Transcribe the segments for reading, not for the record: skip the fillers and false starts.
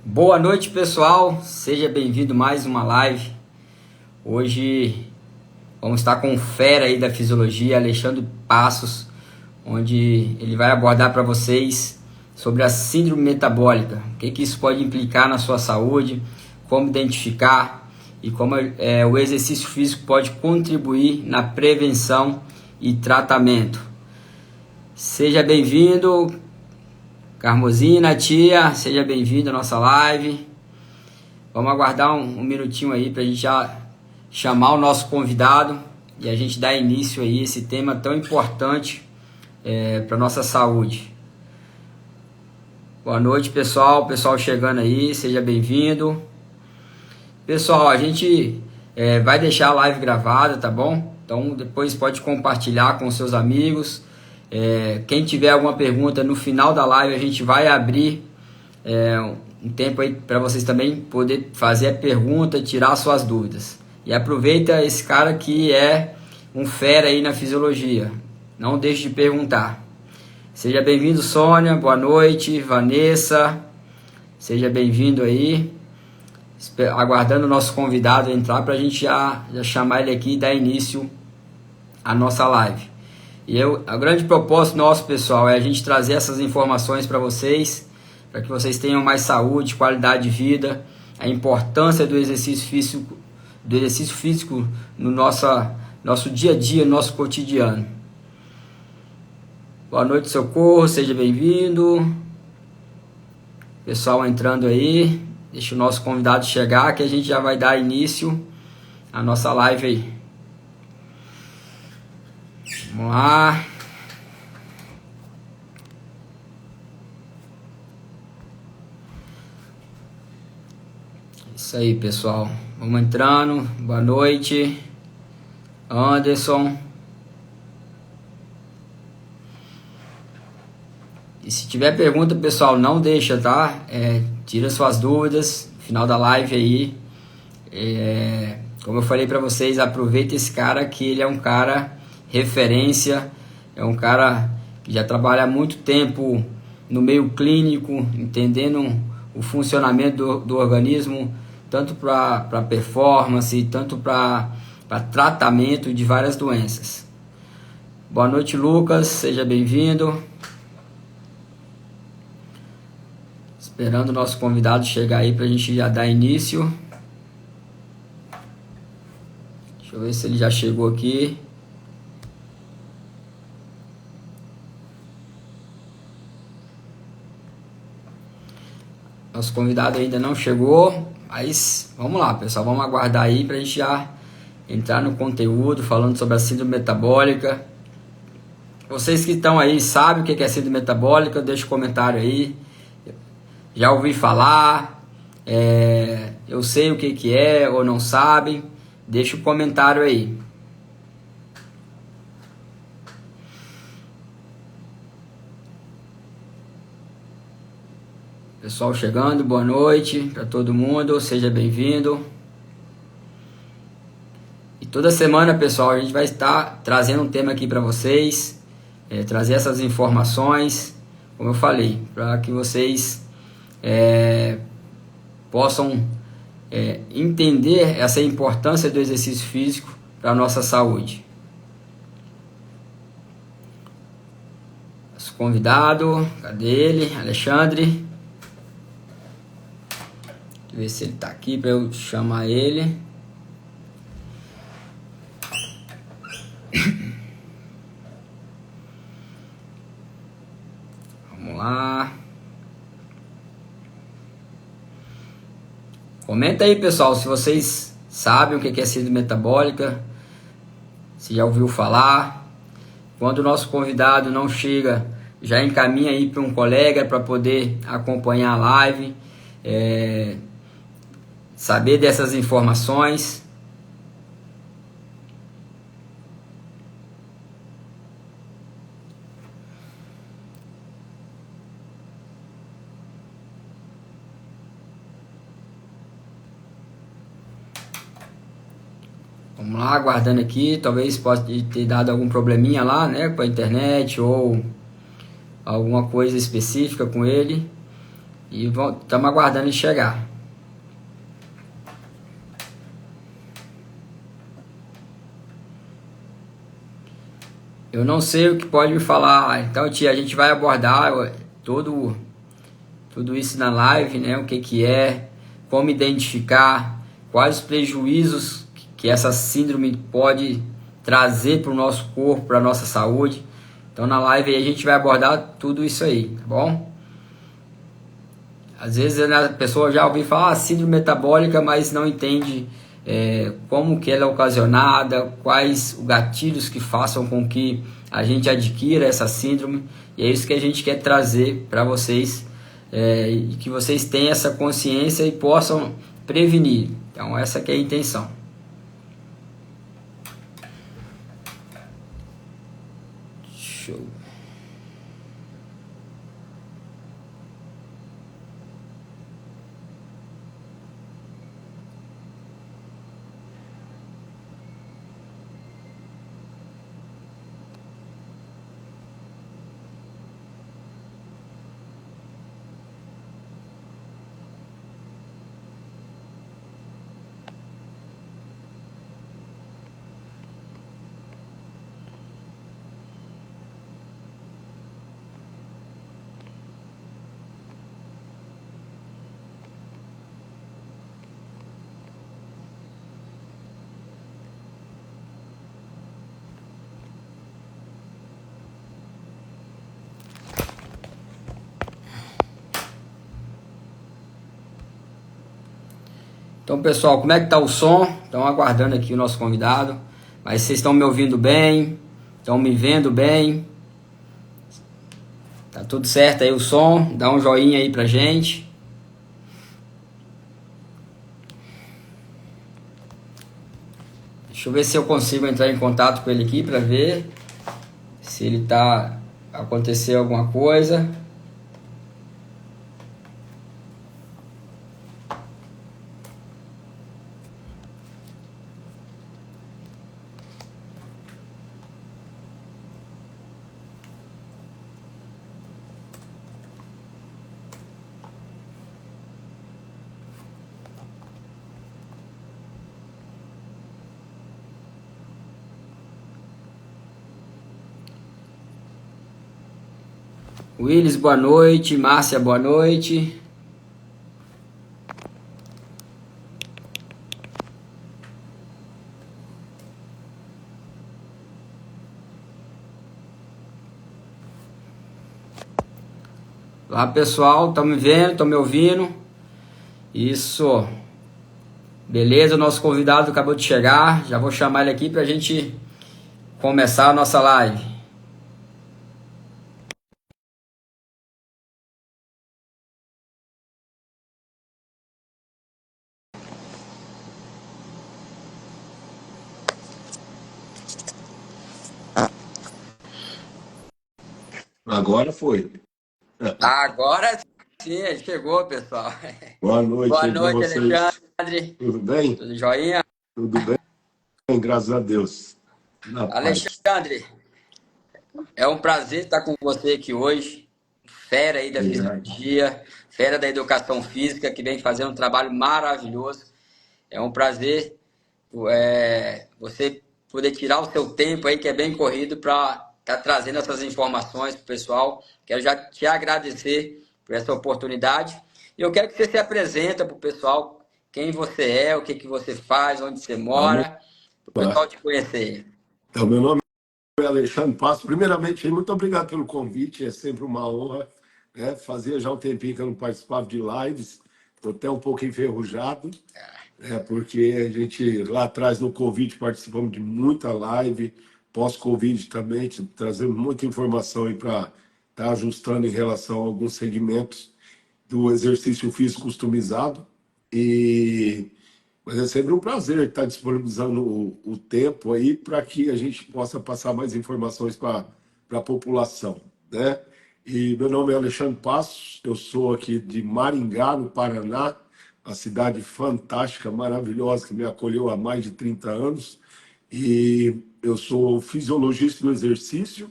Boa noite, pessoal, seja bem-vindo a mais uma live. Hoje vamos estar com o fera aí da fisiologia, Alexandre Passos, onde ele vai abordar para vocês sobre a síndrome metabólica, o que isso pode implicar na sua saúde, como identificar e como o exercício físico pode contribuir na prevenção e tratamento. Seja bem-vindo, Carmozina, tia, seja bem-vindo à nossa live. Vamos aguardar um minutinho aí para a gente já chamar o nosso convidado e a gente dar início aí a esse tema tão importante para a nossa saúde. Boa noite, pessoal chegando aí, seja bem-vindo. Pessoal, a gente vai deixar a live gravada, tá bom? Então depois pode compartilhar com seus amigos. Quem tiver alguma pergunta no final da live, a gente vai abrir um tempo aí para vocês também poder fazer a pergunta, tirar suas dúvidas. E aproveita esse cara que é um fera aí na fisiologia. Não deixe de perguntar. Seja bem-vindo, Sônia. Boa noite, Vanessa. Seja bem-vindo aí. Aguardando o nosso convidado entrar para a gente já chamar ele aqui e dar início à nossa live. E o grande propósito nosso, pessoal, é a gente trazer essas informações para vocês, para que vocês tenham mais saúde, qualidade de vida, a importância do exercício físico no nosso dia a dia, no nosso cotidiano. Boa noite, Socorro, seja bem-vindo. Pessoal entrando aí, deixa o nosso convidado chegar que a gente já vai dar início à nossa live aí. Vamos lá. Isso aí, pessoal. Vamos entrando. Boa noite. Anderson. E se tiver pergunta, pessoal, não deixa, tá? Tira suas dúvidas. Final da live aí. Como eu falei para vocês, aproveita esse cara que ele é um cara referência, é um cara que já trabalha há muito tempo no meio clínico, entendendo o funcionamento do organismo, tanto para performance, tanto para tratamento de várias doenças. Boa noite, Lucas, seja bem-vindo. Esperando o nosso convidado chegar aí para a gente já dar início. Deixa eu ver se ele já chegou aqui. Nosso convidado ainda não chegou, mas vamos lá, pessoal, vamos aguardar aí para a gente já entrar no conteúdo, falando sobre a síndrome metabólica. Vocês que estão aí, sabem o que é síndrome metabólica? Deixa um comentário aí. Já ouvi falar, eu sei o que é ou não sabem, deixa um comentário aí. Pessoal chegando, boa noite para todo mundo, seja bem-vindo. E toda semana, pessoal, a gente vai estar trazendo um tema aqui para vocês, trazer essas informações, como eu falei, para que vocês possam entender essa importância do exercício físico para a nossa saúde. Nosso convidado, cadê ele? Alexandre. Ver se ele tá aqui para eu chamar ele. Vamos lá. Comenta aí, pessoal, se vocês sabem o que é síndrome metabólica, se já ouviu falar. Quando o nosso convidado não chega, já encaminha aí para um colega para poder acompanhar a live. Saber dessas informações. Vamos lá, aguardando aqui. Talvez possa ter dado algum probleminha lá, né, com a internet ou alguma coisa específica com ele. E estamos aguardando ele chegar. Eu não sei o que pode me falar. Então, tia, a gente vai abordar tudo isso na live, né? O que que é, como identificar, quais os prejuízos que essa síndrome pode trazer para o nosso corpo, para a nossa saúde. Então, na live aí a gente vai abordar tudo isso aí, tá bom? Às vezes a pessoa já ouviu falar síndrome metabólica, mas não entende como que ela é ocasionada, quais os gatilhos que façam com que a gente adquira essa síndrome. E é isso que a gente quer trazer para vocês, e que vocês tenham essa consciência e possam prevenir. Então essa que é a intenção. Show. Então, pessoal, como é que tá o som? Estão aguardando aqui o nosso convidado. Mas vocês estão me ouvindo bem? Estão me vendo bem? Tá tudo certo aí o som? Dá um joinha aí pra gente. Deixa eu ver se eu consigo entrar em contato com ele aqui para ver se ele tá aconteceu alguma coisa. Willis, boa noite. Márcia, boa noite. Olá, pessoal. Estão me vendo? Estão me ouvindo? Isso. Beleza, o nosso convidado acabou de chegar. Já vou chamar ele aqui para a gente começar a nossa live. Agora foi. Agora sim, ele chegou, pessoal. Boa noite Boa aí para noite, vocês. Alexandre. Tudo bem? Tudo joinha? Tudo bem, graças a Deus. Na paz. Alexandre, é um prazer estar com você aqui hoje. Fera aí da Obrigado. fisiologia, fera da educação física, que vem fazendo um trabalho maravilhoso. É um prazer você poder tirar o seu tempo aí, que é bem corrido, para estar trazendo essas informações para o pessoal. Quero já te agradecer por essa oportunidade. E eu quero que você se apresenta para o pessoal, quem você é, o que, que você faz, onde você Vamos mora, para o lá. pessoal te conhecer. Então, meu nome é Alexandre Passo. Primeiramente, muito obrigado pelo convite. É sempre uma honra, né? Fazia já um tempinho que eu não participava de lives. Estou até um pouco enferrujado, porque a gente lá atrás no Covid participamos de muita live, pós-Covid também, trazendo muita informação aí para estar ajustando em relação a alguns segmentos do exercício físico customizado. E mas é sempre um prazer estar disponibilizando o tempo aí para que a gente possa passar mais informações para a população, né? E meu nome é Alexandre Passos, eu sou aqui de Maringá, no Paraná, uma cidade fantástica, maravilhosa, que me acolheu há mais de 30 anos. E eu sou fisiologista do exercício,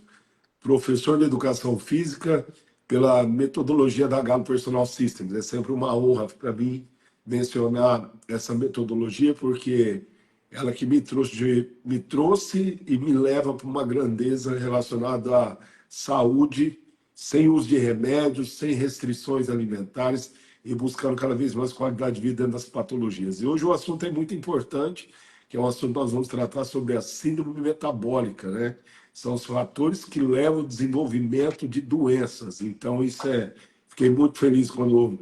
professor de educação física, pela metodologia da Galo Personal Systems. É sempre uma honra para mim mencionar essa metodologia, porque ela que me trouxe e me leva para uma grandeza relacionada à saúde, sem uso de remédios, sem restrições alimentares e buscando cada vez mais qualidade de vida dentro das patologias. E hoje o assunto é muito importante, que é um assunto que nós vamos tratar sobre a síndrome metabólica, né? São os fatores que levam ao desenvolvimento de doenças. Então, isso é. Fiquei muito feliz quando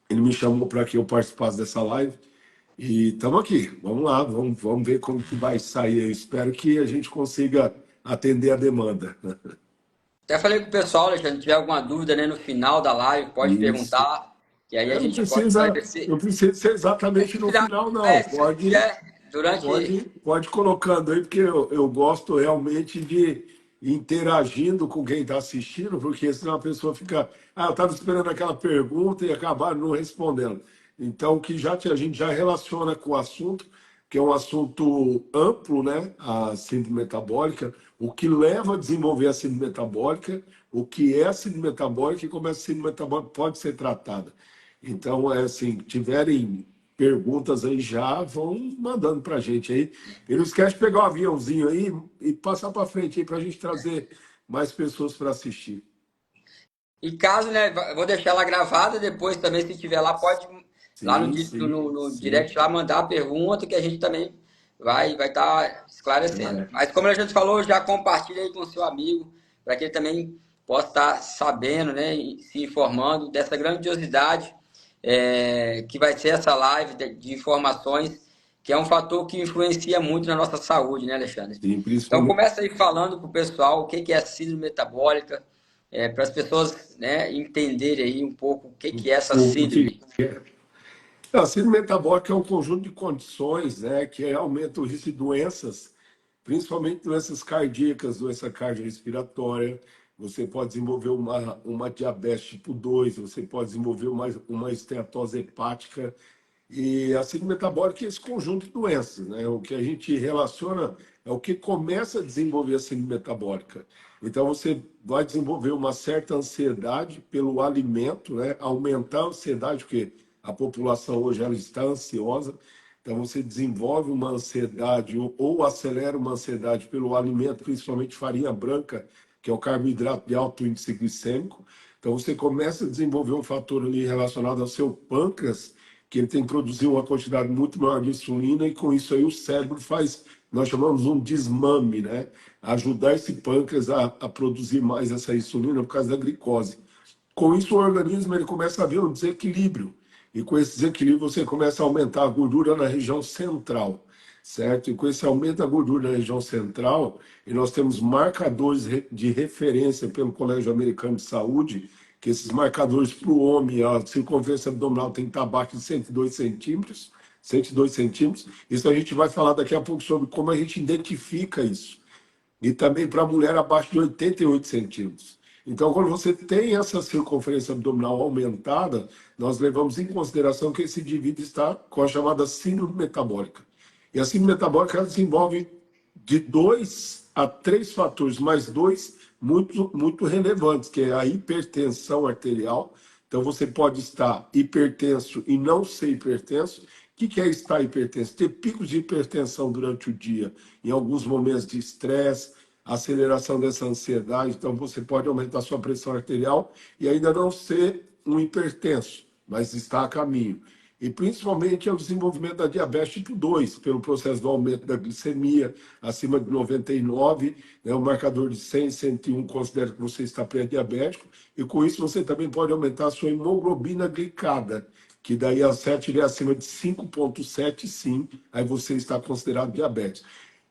ele me chamou para que eu participasse dessa live. E estamos aqui. Vamos lá, vamos ver como que vai sair. Eu espero que a gente consiga atender a demanda. Até falei com o pessoal, Alexandre, se tiver alguma dúvida, né, no final da live, pode Isso. perguntar, que aí a É, gente pode esclarecer. não precisa ser exatamente no final, não. Se tiver durante. Pode ir colocando aí, porque eu gosto realmente de ir interagindo com quem está assistindo, porque senão a pessoa fica, eu estava esperando aquela pergunta e acabar não respondendo. Então, a gente já relaciona com o assunto, que é um assunto amplo, né? A síndrome metabólica, o que leva a desenvolver a síndrome metabólica, o que é a síndrome metabólica e como essa síndrome metabólica pode ser tratada. Então, é assim, tiverem perguntas aí já, vão mandando para a gente aí. E não esquece de pegar o aviãozinho aí e passar para frente aí para a gente trazer mais pessoas para assistir. E caso, né, eu vou deixar ela gravada depois também, se tiver lá, pode lá no, Sim, sim, no sim. direct lá mandar a pergunta que a gente também vai estar esclarecendo. É, Mas como a gente falou, já compartilha aí com o seu amigo, para que ele também possa estar sabendo, né, e se informando dessa grandiosidade que vai ser essa live de informações, que é um fator que influencia muito na nossa saúde, né, Alexandre? sim, Então principalmente começa aí falando para o pessoal o que é a síndrome metabólica, para as pessoas, né, entenderem aí um pouco o que é essa o que síndrome. é. A síndrome metabólica é um conjunto de condições, né, que aumenta o risco de doenças, principalmente doenças cardíacas, doença cardiorrespiratória. Você pode desenvolver uma diabetes tipo 2, você pode desenvolver uma esteatose hepática. E a síndrome metabólica é esse conjunto de doenças, né? O que a gente relaciona é o que começa a desenvolver a síndrome metabólica. Então, você vai desenvolver uma certa ansiedade pelo alimento, né? Aumentar a ansiedade, porque a população hoje ela está ansiosa. Então, você desenvolve uma ansiedade ou acelera uma ansiedade pelo alimento, principalmente farinha branca, que é o carboidrato de alto índice glicêmico. Então, você começa a desenvolver um fator ali relacionado ao seu pâncreas, que ele tem que produzir uma quantidade muito maior de insulina, e com isso aí o cérebro faz, nós chamamos um desmame, né? Ajudar esse pâncreas a produzir mais essa insulina por causa da glicose. Com isso, o organismo ele começa a ver um desequilíbrio. E com esse desequilíbrio, você começa a aumentar a gordura na região central, certo? E com esse aumento da gordura na região central, e nós temos marcadores de referência pelo Colégio Americano de Saúde, que esses marcadores para o homem, a circunferência abdominal tem que estar abaixo de 102 centímetros, 102 centímetros. Isso a gente vai falar daqui a pouco sobre como a gente identifica isso. E também para a mulher abaixo de 88 centímetros. Então, quando você tem essa circunferência abdominal aumentada, nós levamos em consideração que esse indivíduo está com a chamada síndrome metabólica. E a síndrome metabólica ela desenvolve de 2 a 3 fatores, mais dois muito relevantes, que é a hipertensão arterial. Então, você pode estar hipertenso e não ser hipertenso. O que é estar hipertenso? Ter picos de hipertensão durante o dia, em alguns momentos de estresse, aceleração dessa ansiedade. Então, você pode aumentar sua pressão arterial e ainda não ser um hipertenso, mas está a caminho. E principalmente é o desenvolvimento da diabetes tipo 2, pelo processo do aumento da glicemia acima de 99, né, o marcador de 100, 101 considera que você está pré-diabético, e com isso você também pode aumentar a sua hemoglobina glicada, que daí a 7 é acima de 5,7, sim, aí você está considerado diabetes.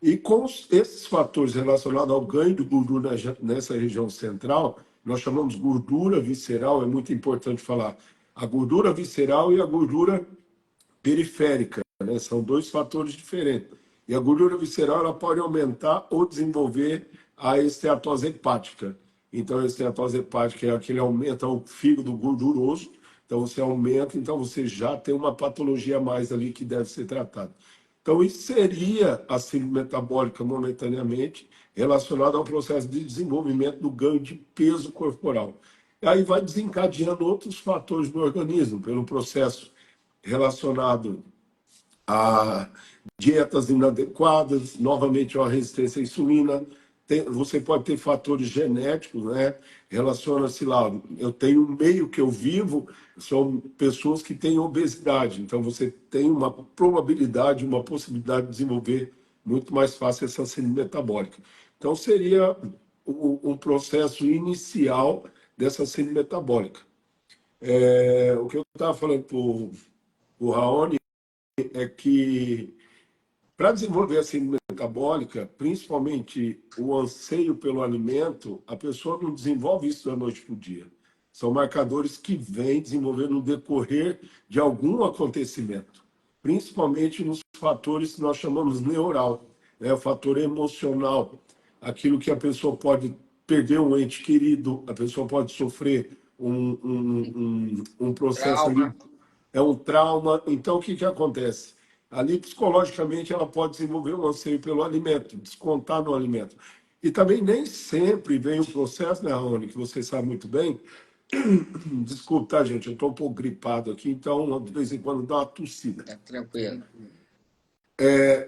E com esses fatores relacionados ao ganho de gordura nessa região central, nós chamamos gordura visceral, é muito importante falar. A gordura visceral e a gordura periférica, né? São 2 fatores diferentes. E a gordura visceral ela pode aumentar ou desenvolver a esteatose hepática. Então, a esteatose hepática é aquele aumenta o fígado gorduroso. Então, você aumenta, então você já tem uma patologia a mais ali que deve ser tratada. Então, isso seria a síndrome metabólica momentaneamente relacionada ao processo de desenvolvimento do ganho de peso corporal. E aí vai desencadeando outros fatores do organismo, pelo processo relacionado a dietas inadequadas, novamente uma resistência à insulina. Você pode ter fatores genéticos, né? Relaciona-se lá. Eu tenho um meio que eu vivo, são pessoas que têm obesidade. Então você tem uma probabilidade, uma possibilidade de desenvolver muito mais fácil essa síndrome metabólica. Então seria um processo inicial dessa síndrome metabólica. O que eu estava falando para o Raoni é que para desenvolver a síndrome metabólica, principalmente o anseio pelo alimento, a pessoa não desenvolve isso da noite para o dia. São marcadores que vêm desenvolvendo no decorrer de algum acontecimento, principalmente nos fatores que nós chamamos neural, né? O fator emocional, aquilo que a pessoa pode perder um ente querido, a pessoa pode sofrer um processo ali, Trauma. é um trauma. Então, o que, que acontece? Ali, psicologicamente, ela pode desenvolver um anseio pelo alimento, descontar no alimento. E também nem sempre vem o processo, né, Rony, que você sabe muito bem. Desculpa, tá, gente? Eu estou um pouco gripado aqui, então, de vez em quando, dá uma tossida. Tá tranquilo.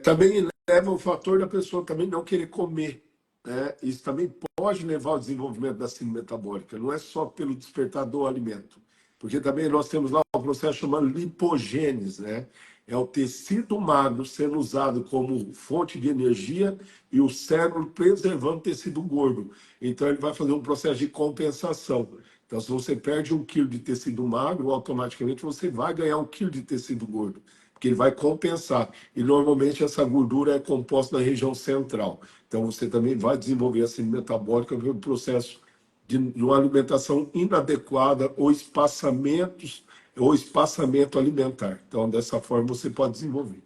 Também leva o fator da pessoa também não querer comer, né? Isso também pode levar ao desenvolvimento da síndrome metabólica, não é só pelo despertar do alimento, porque também nós temos lá um processo chamado lipogênese, né? É o tecido magro sendo usado como fonte de energia e o cérebro preservando o tecido gordo. Então ele vai fazer um processo de compensação. Então, se você perde 1 quilo de tecido magro, automaticamente você vai ganhar 1 quilo de tecido gordo, porque ele vai compensar. E normalmente essa gordura é composta na região central. Então você também vai desenvolver a síndrome metabólica pelo processo de uma alimentação inadequada ou espaçamento alimentar. Então, dessa forma, você pode desenvolver.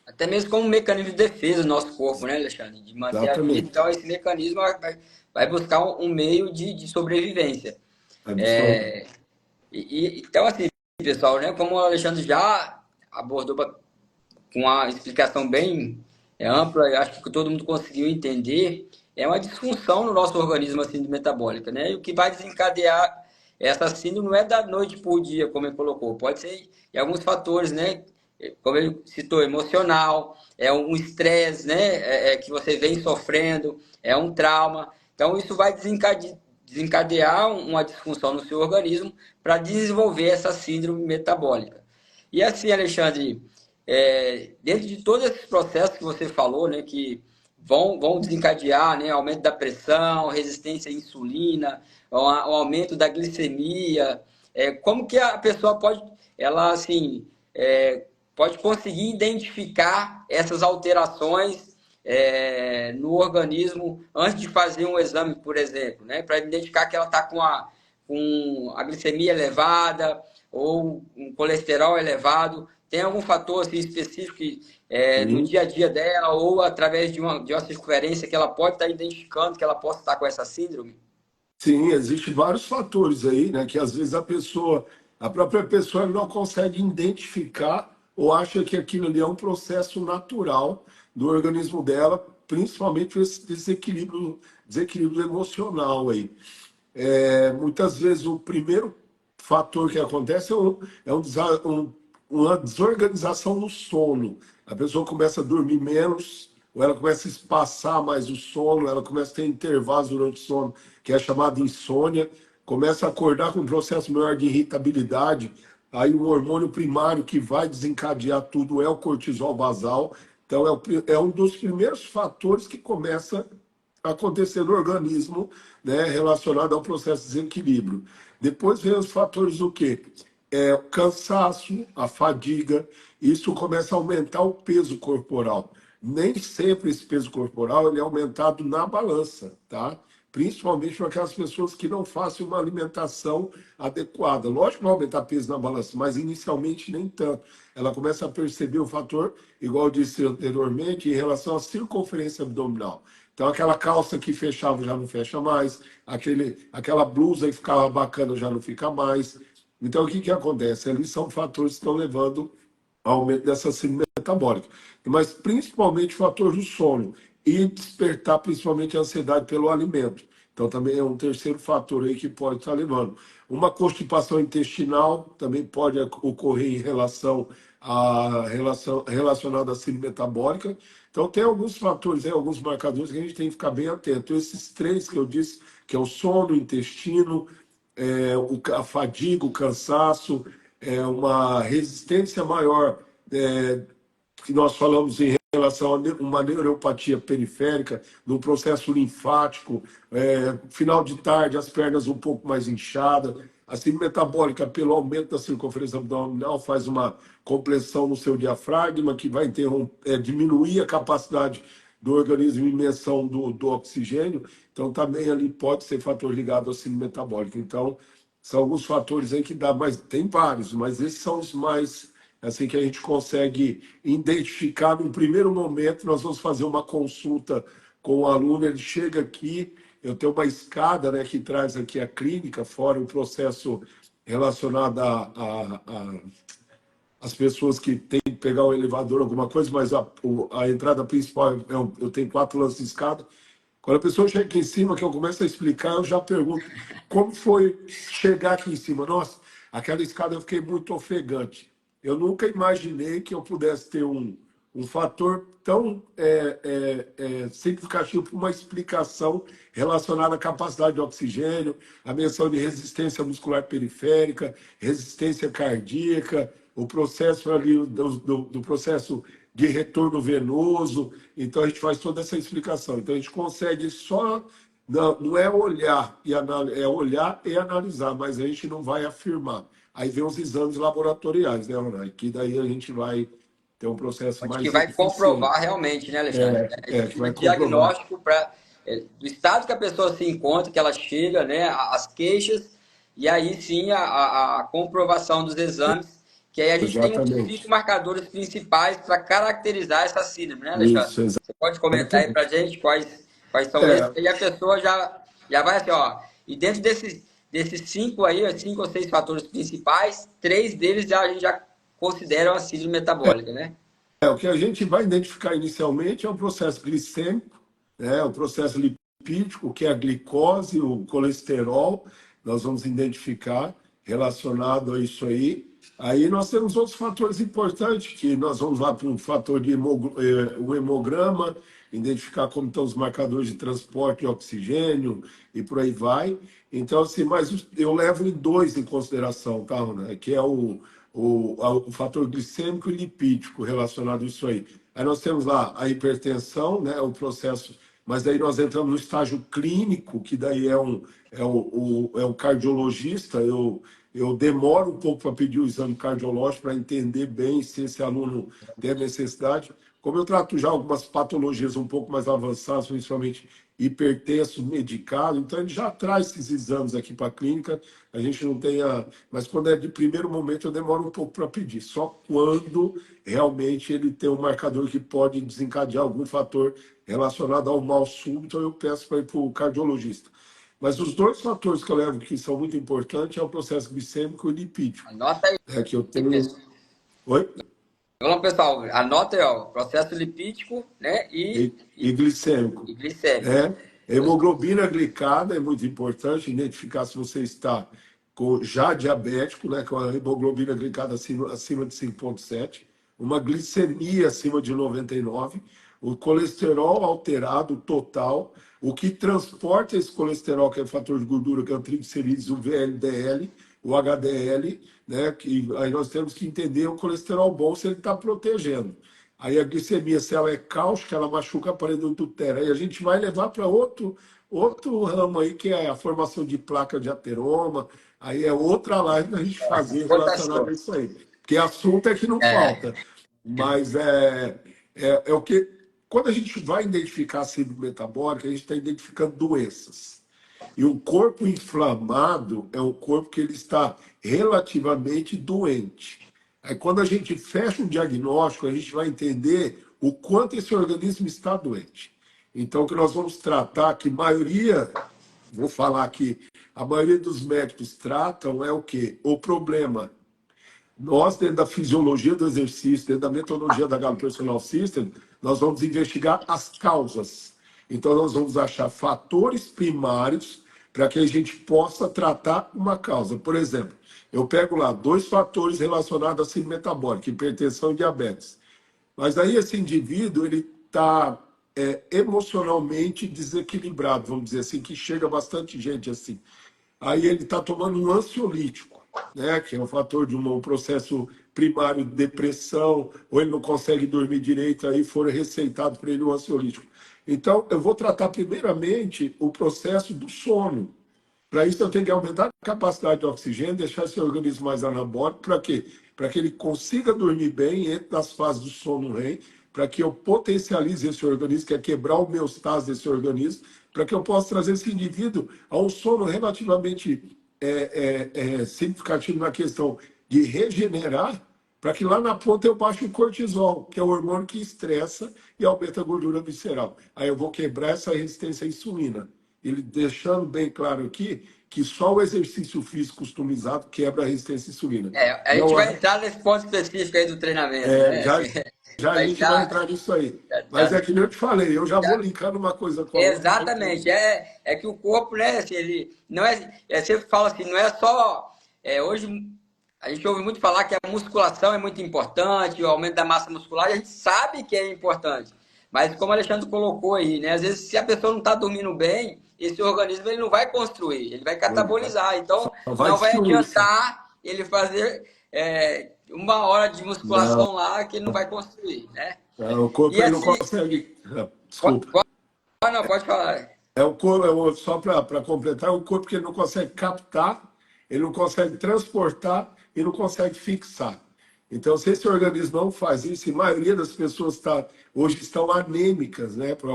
Até mesmo como um mecanismo de defesa do nosso corpo, né, Alexandre? De manter a vida. Exatamente. Então, esse mecanismo vai buscar um meio de sobrevivência. Absolutamente. Então, assim, pessoal, né, como o Alexandre já abordou com uma explicação bem ampla, eu acho que todo mundo conseguiu entender, é uma disfunção no nosso organismo, a síndrome metabólica, né? E o que vai desencadear essa síndrome não é da noite por dia, como ele colocou, pode ser em alguns fatores, né? Como ele citou, emocional, é um estresse, né? Que você vem sofrendo, é um trauma. Então, isso vai desencadear uma disfunção no seu organismo para desenvolver essa síndrome metabólica. E assim, Alexandre, dentro de todos esses processos que você falou, né, que vão desencadear, né, aumento da pressão, resistência à insulina, o aumento da glicemia, como que a pessoa pode, ela assim, pode conseguir identificar essas alterações no organismo antes de fazer um exame, por exemplo, né, para identificar que ela está com a glicemia elevada ou um colesterol elevado. Tem algum fator assim, específico que, no Sim, dia a dia dela ou através de uma circunferência que ela pode estar identificando que ela possa estar com essa síndrome? sim, existem vários fatores aí, né? Que às vezes a própria pessoa não consegue identificar ou acha que aquilo ali é um processo natural do organismo dela, principalmente esse desequilíbrio emocional aí. Muitas vezes o primeiro fator que acontece uma desorganização no sono. A pessoa começa a dormir menos, ou ela começa a espaçar mais o sono, ela começa a ter intervalos durante o sono, que é chamado insônia, começa a acordar com um processo maior de irritabilidade. Aí o hormônio primário que vai desencadear tudo é o cortisol basal. Então é um dos primeiros fatores que começa acontecer no organismo, né, relacionado ao processo de desequilíbrio. Depois vem os fatores do quê? O cansaço, a fadiga, isso começa a aumentar o peso corporal. Nem sempre esse peso corporal ele é aumentado na balança, tá? Principalmente para aquelas pessoas que não fazem uma alimentação adequada. Lógico que vai aumentar peso na balança, mas inicialmente nem tanto. Ela começa a perceber o fator, igual eu disse anteriormente, em relação à circunferência abdominal. Então, aquela calça que fechava já não fecha mais, aquela blusa que ficava bacana já não fica mais. Então, o que, que acontece? Ali são fatores que estão levando ao aumento dessa síndrome metabólica. Mas, principalmente, o fator do sono e despertar, principalmente, a ansiedade pelo alimento. Então, também é um terceiro fator aí que pode estar levando. Uma constipação intestinal também pode ocorrer em relacionada à síndrome metabólica. Então, tem alguns fatores, alguns marcadores que a gente tem que ficar bem atento. Esses três que eu disse, que é o sono, o intestino, a fadiga, o cansaço, uma resistência maior, que nós falamos em relação a uma neuropatia periférica, no processo linfático, final de tarde, as pernas um pouco mais inchadas. A síndrome metabólica, pelo aumento da circunferência abdominal, faz uma compressão no seu diafragma, que vai diminuir a capacidade do organismo em emissão do oxigênio. Então, também ali pode ser fator ligado à síndrome metabólica. Então, são alguns fatores aí que dá, mas tem vários, mas esses são os mais assim que a gente consegue identificar num primeiro momento. Nós vamos fazer uma consulta com o aluno, ele chega aqui, eu tenho uma escada, né, que traz aqui a clínica, fora o processo relacionado às pessoas que têm que pegar o elevador, alguma coisa, mas a entrada principal, eu tenho 4 lances de escada. Quando a pessoa chega aqui em cima, que eu começo a explicar, eu já pergunto como foi chegar aqui em cima. Nossa, aquela escada eu fiquei muito ofegante. Eu nunca imaginei que eu pudesse ter um fator tão significativo para uma explicação relacionada à capacidade de oxigênio, a menção de resistência muscular periférica, resistência cardíaca, o processo ali do processo de retorno venoso. Então, a gente faz toda essa explicação. Então, a gente consegue só... Não é olhar é olhar e analisar, mas a gente não vai afirmar. Aí vem os exames laboratoriais, né, Ronai? Que daí a gente vai ter um processo Acho mais que vai eficiente. comprovar realmente, né, Alexandre? Que O vai comprovar. diagnóstico do estado que a pessoa se encontra, que ela chega, né, as queixas, e aí sim a comprovação dos exames, que aí a gente tem uns 5 Exatamente. marcadores principais para caracterizar essa síndrome, né, Alexandre? Isso, Você pode comentar aí para a exatamente. gente quais são esses, É, e a pessoa já vai assim, ó, e dentro desses 5 aí, 5 ou 6 fatores principais, 3 deles a gente já considera uma síndrome metabólica, né? o que a gente vai identificar inicialmente é o processo glicêmico, né? O processo lipídico, que é a glicose, o colesterol, nós vamos identificar relacionado a isso aí. Aí nós temos outros fatores importantes, que nós vamos lá para um fator de o hemograma, identificar como estão os marcadores de transporte de oxigênio e por aí vai. Então, assim, mas eu levo em dois em consideração, tá, né? Que é o fator glicêmico e lipídico relacionado a isso aí. Aí nós temos lá a hipertensão, né, o processo, mas daí nós entramos no estágio clínico, que daí é o cardiologista. Eu demoro um pouco para pedir o exame cardiológico para entender bem se esse aluno tem necessidade. Como eu trato já algumas patologias um pouco mais avançadas, principalmente hipertenso medicado, então ele já traz esses exames aqui para a clínica. A gente não tem Mas quando é de primeiro momento, eu demoro um pouco para pedir. Só quando realmente ele tem um marcador que pode desencadear algum fator relacionado ao mal súbito, eu peço para ir para o cardiologista. Mas os dois fatores que eu levo que são muito importantes é o processo glicêmico e lipídico. Anota aí, É que eu tenho. pessoal. Oi? Vamos, pessoal, anota aí, ó, processo lipídico, né, E glicêmico. e glicêmico. É, hemoglobina glicada é muito importante identificar se você está já diabético, né, com a hemoglobina glicada acima de 5,7, uma glicemia acima de 99, o colesterol alterado total, o que transporta esse colesterol, que é o fator de gordura, que é o triglicerídeos, o VLDL, o HDL, né, que aí nós temos que entender o colesterol bom se ele está protegendo. Aí a glicemia, se ela é cáustica, ela machuca a parede do útero. Aí a gente vai levar para outro ramo aí, que é a formação de placa de ateroma. Aí é outra live para a gente fazer Quanto relacionada a achou? isso aí. Porque assunto é que não falta. Mas é o que... Quando a gente vai identificar a síndrome metabólica, a gente está identificando doenças. E o corpo inflamado é um corpo que ele está relativamente doente. Aí, quando a gente fecha um diagnóstico, a gente vai entender o quanto esse organismo está doente. Então, o que nós vamos tratar, que vou falar aqui, a maioria dos médicos tratam é o quê? O problema. Nós, dentro da fisiologia do exercício, dentro da metodologia da Galo Personal System, nós vamos investigar as causas. Então, nós vamos achar fatores primários para que a gente possa tratar uma causa. Por exemplo, eu pego lá 2 fatores relacionados à síndrome metabólica, hipertensão e diabetes. Mas aí esse indivíduo, ele está emocionalmente desequilibrado, vamos dizer assim, que chega bastante gente assim. Aí ele está tomando um ansiolítico, né, que é um fator de um processo primário de depressão, ou ele não consegue dormir direito, aí for receitado para ele um ansiolítico. Então, eu vou tratar primeiramente o processo do sono. Para isso, eu tenho que aumentar a capacidade de oxigênio, deixar esse organismo mais anabólico. Para quê? Para que ele consiga dormir bem, entre nas fases do sono REM, para que eu potencialize esse organismo, que é quebrar o homeostase desse organismo, para que eu possa trazer esse indivíduo a um sono relativamente significativo na questão de regenerar, para que lá na ponta eu baixe o cortisol, que é o hormônio que estressa e aumenta a gordura visceral. Aí eu vou quebrar essa resistência à insulina. Ele deixando bem claro aqui que só o exercício físico customizado quebra a resistência à insulina. A gente Não vai é, entrar nesse ponto específico aí do treinamento, né? já, já a Mas gente vai já, entrar nisso aí. Mas já, é que nem eu te falei, eu já vou já- linkando uma coisa com a outra. exatamente. É que o corpo, né, assim, ele não você fala assim, não é só. Hoje a gente ouve muito falar que a musculação é muito importante, o aumento da massa muscular, e a gente sabe que é importante. Mas como o Alexandre colocou aí, né? Às vezes, se a pessoa não está dormindo bem, esse organismo ele não vai construir, ele vai catabolizar. Então, Só vai não vai destruir isso. adiantar ele fazer 1 hora de Não, musculação lá que ele não vai construir, né? não, o corpo E ele não assim, consegue. Desculpa. não, pode falar. É o corpo, só para completar, é o corpo que ele não consegue captar, ele não consegue transportar e não consegue fixar. Então, se esse organismo não faz isso, e a maioria das pessoas hoje estão anêmicas, né, por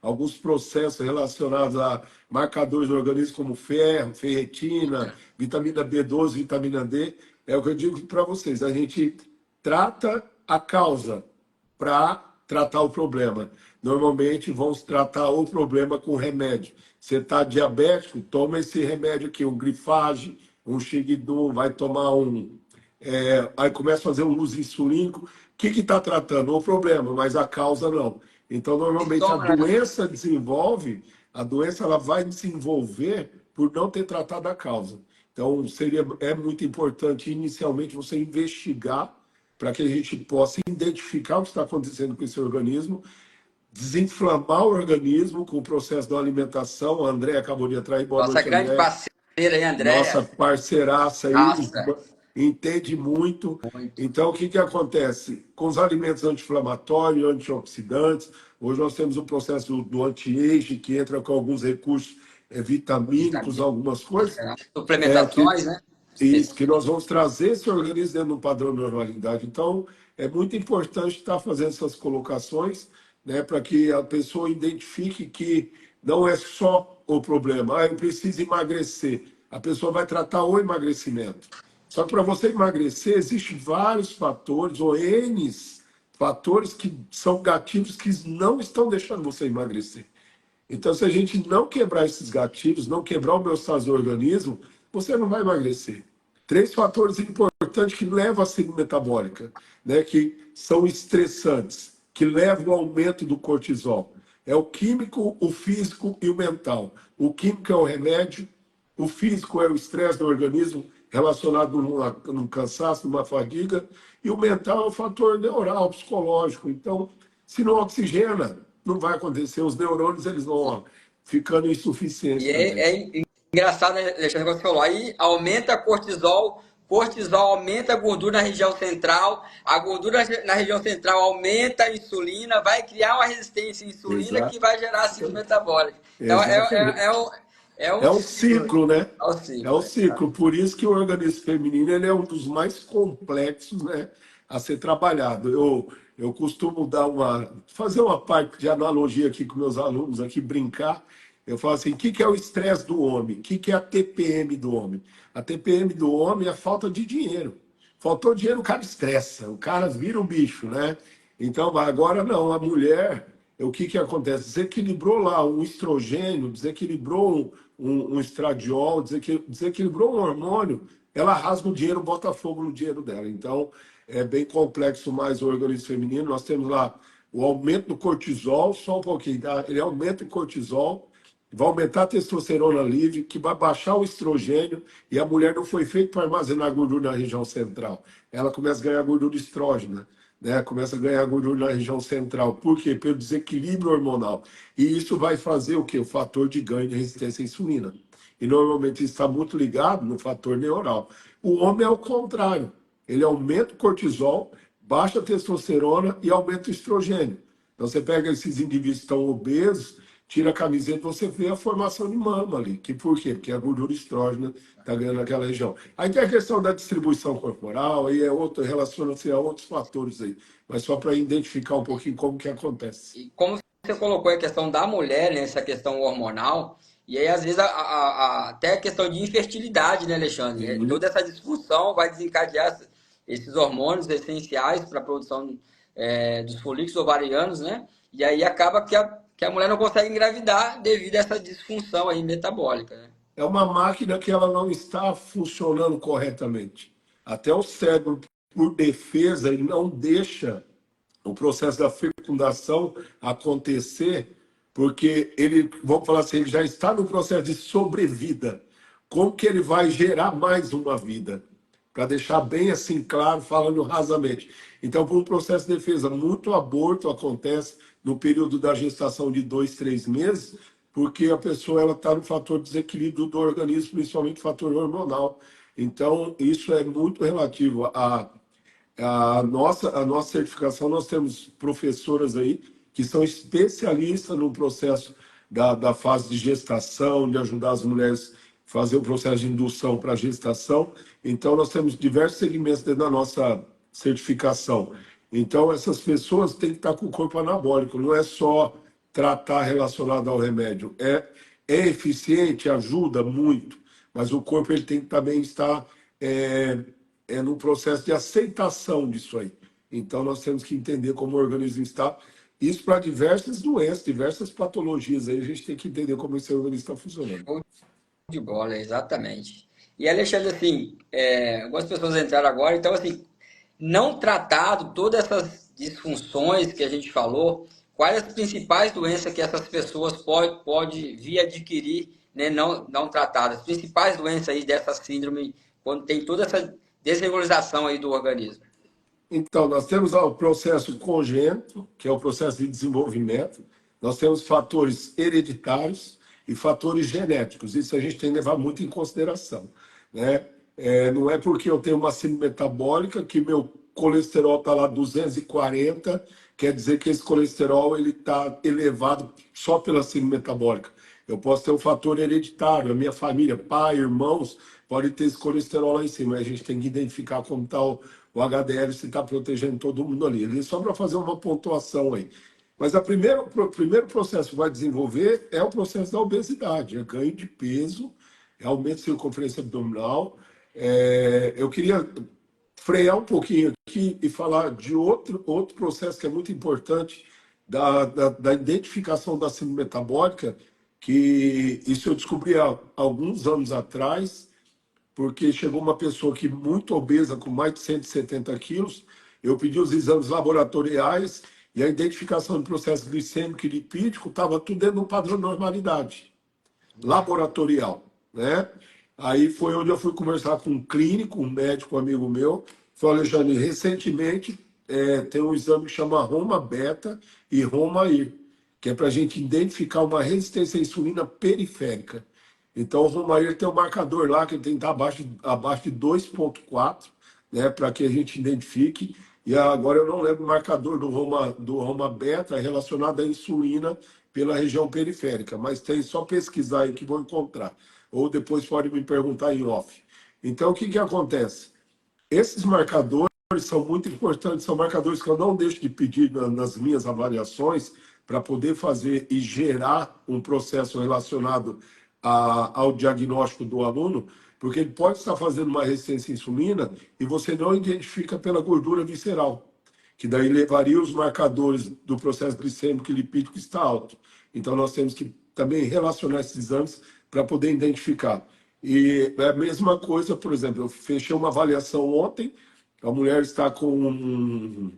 alguns processos relacionados a marcadores do organismo, como ferro, ferritina, vitamina B12, vitamina D. É o que eu digo para vocês: a gente trata a causa para tratar o problema. Normalmente vamos tratar o problema com remédio. Você está diabético, toma esse remédio aqui, um grifage, um Xigdu, vai tomar aí começa a fazer um uso insulínico. O que está tratando? O problema, mas a causa não. Então, normalmente Sintoma, né? a doença ela vai desenvolver por não ter tratado a causa. Então, é muito importante inicialmente você investigar para que a gente possa identificar o que está acontecendo com esse organismo, desinflamar o organismo com o processo da alimentação. A André acabou de entrar aí, boa Nossa noite, grande André. parceira aí, Nossa Andréia. parceiraça aí, Nossa, entende muito. muito. Então, o que, que acontece? Com os alimentos anti-inflamatórios, antioxidantes, hoje nós temos o processo do anti-age, que entra com alguns recursos vitamínicos, Vitamina, algumas coisas, que suplementações, né? isso, que nós vamos trazer esse organismo dentro de um padrão de normalidade. Então, é muito importante estar fazendo essas colocações, né, para que a pessoa identifique que não é só o problema. Eu preciso emagrecer. A pessoa vai tratar o emagrecimento. Só que para você emagrecer, existem vários fatores, ou N fatores que são gatilhos que não estão deixando você emagrecer. Então, se a gente não quebrar esses gatilhos, não quebrar o homeostase do organismo, você não vai emagrecer. 3 fatores importantes que levam à síndrome metabólica, né, que são estressantes, que levam ao aumento do cortisol. É o químico, o físico e o mental. O químico é o remédio, o físico é o estresse do organismo relacionado num cansaço, numa fadiga, e o mental é o fator neural, psicológico. Então, se não oxigena, não vai acontecer. Os neurônios eles vão ficando insuficientes E também. engraçado, né, Alexandre, quando você falou, aí aumenta cortisol, cortisol aumenta a gordura na região central, a gordura na região central aumenta a insulina, vai criar uma resistência à insulina Exato. que vai gerar síndrome metabólica. Então, Exatamente. é um É um ciclo, ciclo, né? é um É o ciclo. ciclo. Por isso que o organismo feminino ele é um dos mais complexos, né, a ser trabalhado. Eu costumo fazer uma parte de analogia aqui com meus alunos, aqui brincar. Eu falo assim, o que que é o estresse do homem? O que que é a TPM do homem? A TPM do homem é a falta de dinheiro. Faltou dinheiro, o cara estressa, o cara vira um bicho, né? Então, agora não, a mulher, o que que acontece? Desequilibrou lá um estrogênio, desequilibrou um estradiol, desequilibrou um hormônio, ela rasga o dinheiro, bota fogo no dinheiro dela. Então, é bem complexo mais o organismo feminino. Nós temos lá o aumento do cortisol, só um pouquinho, tá? Ele aumenta o cortisol, vai aumentar a testosterona livre, que vai baixar o estrogênio, e a mulher não foi feita para armazenar gordura na região central. Ela começa a ganhar gordura estrógena, né? Começa a ganhar gordura na região central. Por quê? Pelo desequilíbrio hormonal. E isso vai fazer o quê? O fator de ganho de resistência à insulina. E normalmente isso está muito ligado no fator neural. O homem é o contrário. Ele aumenta o cortisol, baixa a testosterona e aumenta o estrogênio. Então você pega esses indivíduos que estão obesos, tira a camiseta e você vê a formação de mama ali. Que por quê? Porque a gordura estrógena está ganhando naquela região. Aí tem a questão da distribuição corporal, aí é outro, relaciona-se a outros fatores aí. Mas só para identificar um pouquinho como que acontece. E como você colocou a questão da mulher, né, essa questão hormonal, e aí às vezes até a questão de infertilidade, né, Alexandre? Sim. Toda essa disfunção vai desencadear esses hormônios essenciais para a produção dos folículos ovarianos, né? E aí acaba que a mulher não consegue engravidar devido a essa disfunção aí metabólica, né? É uma máquina que ela não está funcionando corretamente. Até o cérebro, por defesa, ele não deixa o processo da fecundação acontecer, porque ele, vamos falar assim, ele já está no processo de sobrevida. Como que ele vai gerar mais uma vida? Para deixar bem assim claro, falando rasamente. Então, por um processo de defesa, muito aborto acontece no período da gestação de 2, 3 meses, porque a pessoa ela está no fator de desequilíbrio do organismo, principalmente fator hormonal. Então, isso é muito relativo a nossa certificação. Nós temos professoras aí que são especialistas no processo da fase de gestação, de ajudar as mulheres a fazer o processo de indução para a gestação. Então, nós temos diversos segmentos dentro da nossa certificação. Então, essas pessoas têm que estar com o corpo anabólico, não é só tratar relacionado ao remédio. É eficiente, ajuda muito, mas o corpo ele tem que também estar é, no processo de aceitação disso aí. Então, nós temos que entender como o organismo está. Isso para diversas doenças, diversas patologias. Aí a gente tem que entender como esse organismo está funcionando. Show de bola, exatamente. E Alexandre, assim, algumas pessoas entraram agora, então assim, não tratado todas essas disfunções que a gente falou, quais as principais doenças que essas pessoas pode vir adquirir, né, não tratadas? As principais doenças aí dessa síndrome, quando tem toda essa desregularização aí do organismo. Então, nós temos o processo congênito, que é o processo de desenvolvimento. Nós temos fatores hereditários e fatores genéticos. Isso a gente tem que levar muito em consideração, né? Não é porque eu tenho uma síndrome metabólica que meu colesterol está lá 240, quer dizer que esse colesterol ele está elevado só pela síndrome metabólica. Eu posso ter um fator hereditário, a minha família, pai, irmãos, pode ter esse colesterol lá em cima. A gente tem que identificar como está o HDL, se está protegendo todo mundo ali. Ele só para fazer uma pontuação aí. Mas o primeiro processo que vai desenvolver é o processo da obesidade, é ganho de peso, é aumento de circunferência abdominal. Eu queria frear um pouquinho aqui e falar de outro processo que é muito importante da identificação da síndrome metabólica, que isso eu descobri há alguns anos atrás, porque chegou uma pessoa aqui muito obesa, com mais de 170 quilos. Eu pedi os exames laboratoriais e a identificação do processo glicêmico e lipídico estava tudo dentro do padrão de normalidade laboratorial, né? Aí foi onde eu fui conversar com um clínico, um médico, um amigo meu. Falei, Alexandre, recentemente tem um exame que chama Roma Beta e Roma I, que é para a gente identificar uma resistência à insulina periférica. Então, o Romair tem um marcador lá que ele tem que estar abaixo de 2,4, né, para que a gente identifique. E agora eu não lembro o marcador do Roma Beta relacionado à insulina pela região periférica, mas tem só pesquisar aí que vão encontrar. Ou depois pode me perguntar em off. Então, o que, que acontece? Esses marcadores são muito importantes, são marcadores que eu não deixo de pedir nas minhas avaliações para poder fazer e gerar um processo relacionado ao diagnóstico do aluno, porque ele pode estar fazendo uma resistência à insulina e você não identifica pela gordura visceral, que daí levaria os marcadores do processo glicêmico e lipídico está alto. Então, nós temos que também relacionar esses exames para poder identificar. E é a mesma coisa, por exemplo, eu fechei uma avaliação ontem, a mulher está com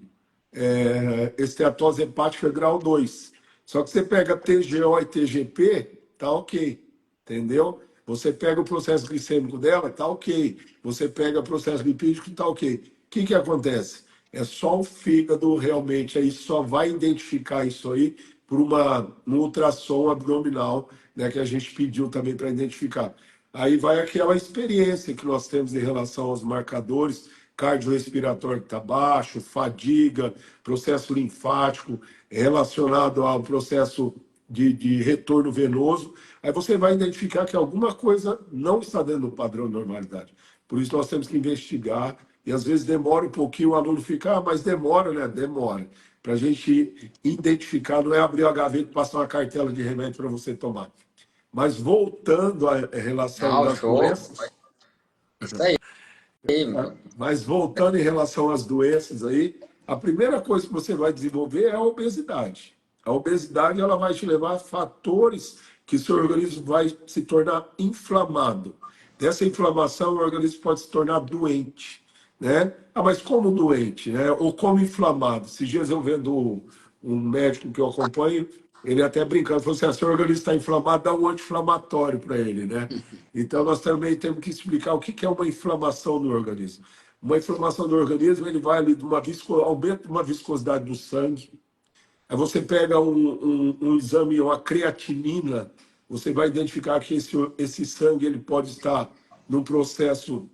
esteatose hepática grau 2. Só que você pega TGO e TGP, tá ok, entendeu? Você pega o processo glicêmico dela, tá ok. Você pega o processo lipídico, tá ok. O que que acontece? É só o fígado realmente, aí só vai identificar isso aí por um ultrassom abdominal, né, que a gente pediu também para identificar. Aí vai aquela experiência que nós temos em relação aos marcadores, cardiorrespiratório que está baixo, fadiga, processo linfático relacionado ao processo de retorno venoso. Aí você vai identificar que alguma coisa não está dentro do padrão de normalidade. Por isso nós temos que investigar, e às vezes demora um pouquinho, o aluno fica, mas demora, né? Demora. Para a gente identificar, não é abrir a gaveta e passar uma cartela de remédio para você tomar. Mas voltando à relação Não, das show. doenças, Isso aí. mas voltando em relação às doenças aí, a primeira coisa que você vai desenvolver é a obesidade. A obesidade ela vai te levar a fatores que seu organismo vai se tornar inflamado. Dessa inflamação, o organismo pode se tornar doente, né? Ah, mas como doente, né? Ou como inflamado? Esses dias eu vendo um médico que eu acompanho, ele até brincando, falou assim, seu organismo está inflamado, dá um anti-inflamatório para ele, né? Então, nós também temos que explicar o que é uma inflamação no organismo. Uma inflamação do organismo, ele vai ali de aumento de uma viscosidade do sangue. Aí você pega um exame, uma creatinina, você vai identificar que esse sangue ele pode estar num processo,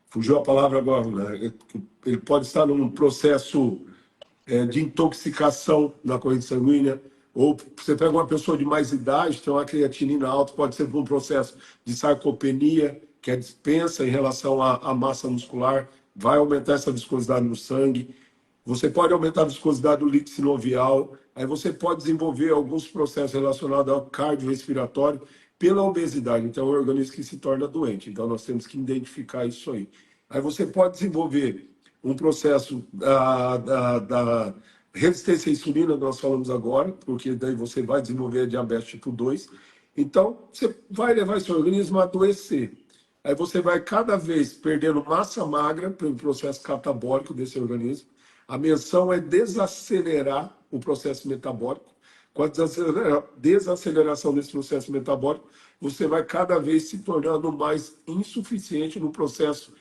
fugiu a palavra agora, né? Ele pode estar num processo de intoxicação na corrente sanguínea, ou você pega uma pessoa de mais idade, tem uma creatinina alta, pode ser por um processo de sarcopenia, que é dispensa em relação à massa muscular, vai aumentar essa viscosidade no sangue. Você pode aumentar a viscosidade do líquido sinovial, aí você pode desenvolver alguns processos relacionados ao cardiorrespiratório pela obesidade. Então, é um organismo que se torna doente. Então, nós temos que identificar isso aí. Aí você pode desenvolver um processo da resistência à insulina, nós falamos agora, porque daí você vai desenvolver a diabetes tipo 2. Então, você vai levar esse organismo a adoecer. Aí você vai cada vez perdendo massa magra pelo processo catabólico desse organismo. A menção é desacelerar o processo metabólico. Com a desaceleração desse processo metabólico, você vai cada vez se tornando mais insuficiente no processo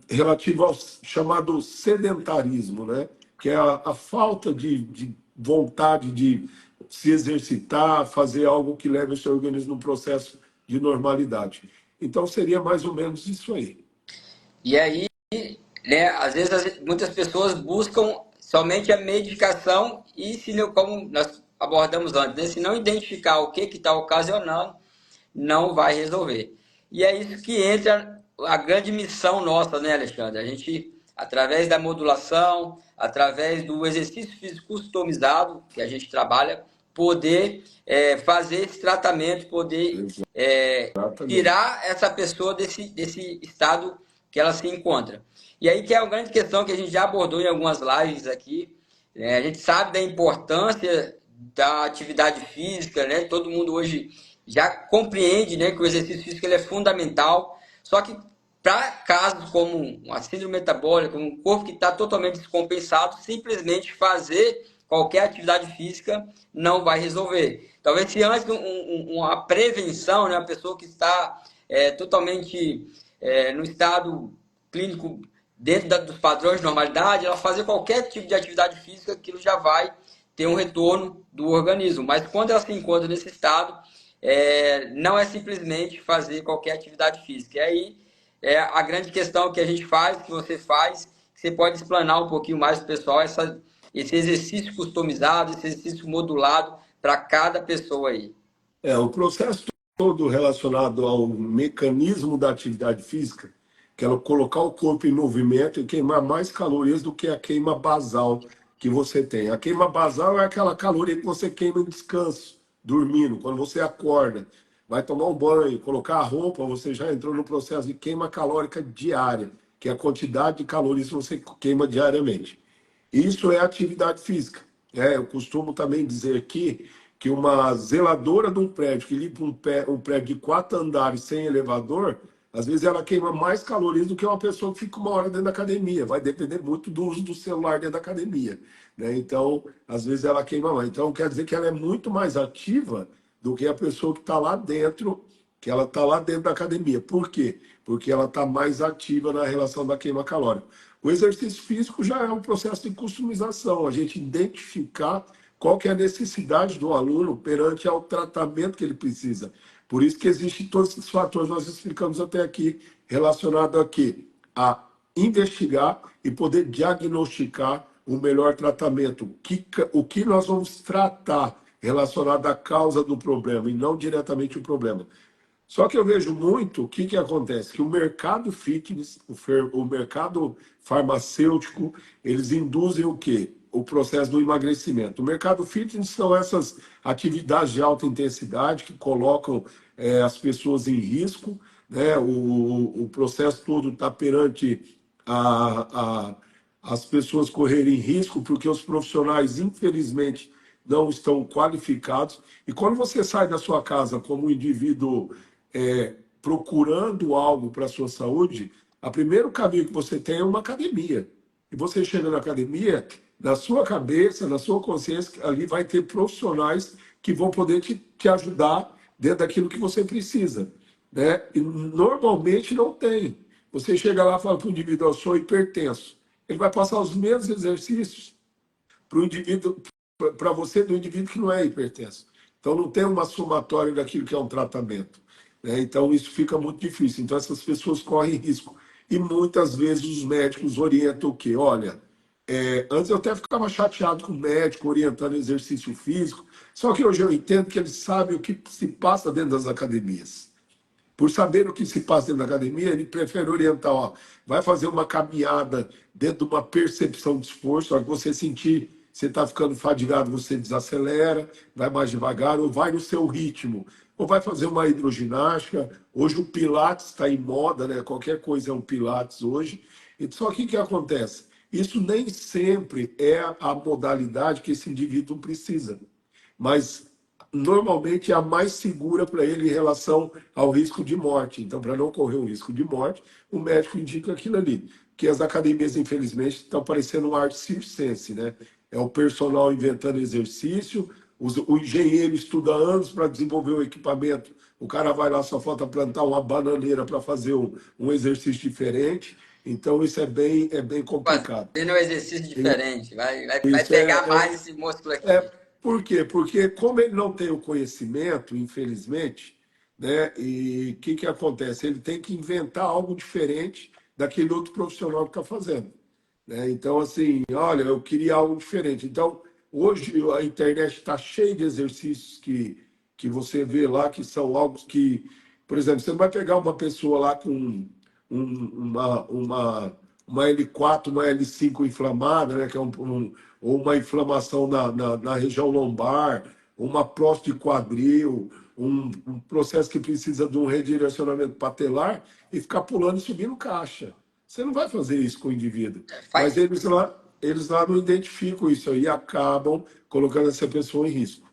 relativo ao chamado sedentarismo, né? Que é a falta de vontade de se exercitar, fazer algo que leve o seu organismo num processo de normalidade. Então, seria mais ou menos isso aí. E aí, né, às vezes muitas pessoas buscam somente a medicação e, se não, como nós abordamos antes, né, se não identificar o que está ocasionando, não vai resolver. E é isso que entra a grande missão nossa, né, Alexandre? A gente, através da modulação, através do exercício físico customizado que a gente trabalha, poder fazer esse tratamento, poder Exatamente. tirar essa pessoa desse estado que ela se encontra. E aí que é uma grande questão que a gente já abordou em algumas lives aqui. A gente sabe da importância da atividade física, né? Todo mundo hoje já compreende, né, que o exercício físico ele é fundamental. Só que para casos como a síndrome metabólica, um corpo que está totalmente descompensado, simplesmente fazer qualquer atividade física não vai resolver. Talvez se antes uma prevenção, né, a pessoa que está totalmente no estado clínico dentro dos padrões de normalidade, ela fazer qualquer tipo de atividade física, aquilo já vai ter um retorno do organismo. Mas quando ela se encontra nesse estado, não é simplesmente fazer qualquer atividade física. E aí a grande questão que a gente faz, que você faz, que você pode explanar um pouquinho mais para o pessoal, esse exercício customizado, esse exercício modulado para cada pessoa aí. O processo todo relacionado ao mecanismo da atividade física, que é colocar o corpo em movimento e queimar mais calorias do que a queima basal que você tem. A queima basal é aquela caloria que você queima em descanso, dormindo, quando você acorda, vai tomar um banho, colocar a roupa, você já entrou no processo de queima calórica diária, que é a quantidade de calorias que você queima diariamente. Isso é atividade física. Eu costumo também dizer aqui que uma zeladora de um prédio que limpa um prédio de 4 andares sem elevador Às vezes ela queima mais calorias do que uma pessoa que fica uma hora dentro da academia. Vai depender muito do uso do celular dentro da academia, né? Então, às vezes ela queima mais. Então, quer dizer que ela é muito mais ativa do que a pessoa que está lá dentro, que ela está lá dentro da academia. Por quê? Porque ela está mais ativa na relação da queima calórica. O exercício físico já é um processo de customização, a gente identificar qual que é a necessidade do aluno perante ao tratamento que ele precisa. Por isso que existem todos esses fatores, nós explicamos até aqui, relacionado a quê? A investigar e poder diagnosticar o melhor tratamento. O que nós vamos tratar relacionado à causa do problema e não diretamente o problema. Só que eu vejo muito o que acontece, que o mercado fitness, o mercado farmacêutico, eles induzem o quê? O processo do emagrecimento. O mercado fitness são essas atividades de alta intensidade que colocam as pessoas em risco, né? O processo todo está perante a, as pessoas correrem risco, porque os profissionais, infelizmente, não estão qualificados. E quando você sai da sua casa como um indivíduo procurando algo para a sua saúde, o primeiro caminho que você tem é uma academia. E você chega na academia, na sua cabeça, na sua consciência, ali vai ter profissionais que vão poder te ajudar dentro daquilo que você precisa, né? E normalmente não tem. Você chega lá e fala para o indivíduo, eu sou hipertenso. Ele vai passar os mesmos exercícios para o indivíduo, para você do indivíduo que não é hipertenso. Então não tem uma somatória daquilo que é um tratamento, né? Então isso fica muito difícil. Então essas pessoas correm risco. E muitas vezes os médicos orientam o quê? Olha, antes eu até ficava chateado com o médico orientando exercício físico, só que hoje eu entendo que eles sabem o que se passa dentro das academias. Por saber o que se passa dentro da academia, ele prefere orientar, ó, vai fazer uma caminhada dentro de uma percepção de esforço, a que você sentir, você está ficando fadigado, você desacelera, vai mais devagar, ou vai no seu ritmo, ou vai fazer uma hidroginástica. Hoje o Pilates está em moda, né? Qualquer coisa é um Pilates hoje. E só que o que acontece? Isso nem sempre é a modalidade que esse indivíduo precisa, mas normalmente é a mais segura para ele em relação ao risco de morte. Então, para não correr o risco de morte, o médico indica aquilo ali. Que as academias, infelizmente, estão parecendo um arte circense, né? É o personal inventando exercício, o engenheiro estuda anos para desenvolver o equipamento, o cara vai lá, só falta plantar uma bananeira para fazer um exercício diferente. Então, isso é bem complicado. Fazendo um exercício diferente, vai Isso pegar mais esse músculo aqui. por quê? Porque como ele não tem o conhecimento, infelizmente, né? E o que acontece? Ele tem que inventar algo diferente daquele outro profissional que está fazendo, né? Então, assim, olha, eu queria algo diferente. Então, hoje a internet está cheia de exercícios que você vê lá que são algo que, por exemplo, você não vai pegar uma pessoa lá com uma L4, uma L5 inflamada, né, que é ou uma inflamação na região lombar, uma próstata de quadril, um processo que precisa de um redirecionamento patelar e ficar pulando e subindo caixa. Você não vai fazer isso com o indivíduo. Mas Faz, eles lá não identificam isso aí e acabam colocando essa pessoa em risco.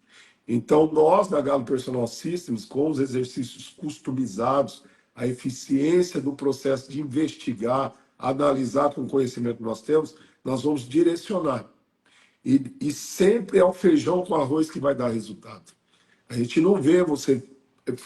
Então, nós da Galo Personal Systems, com os exercícios customizados, a eficiência do processo de investigar, analisar com o conhecimento que nós temos, nós vamos direcionar. E sempre é o feijão com arroz que vai dar resultado. A gente não vê você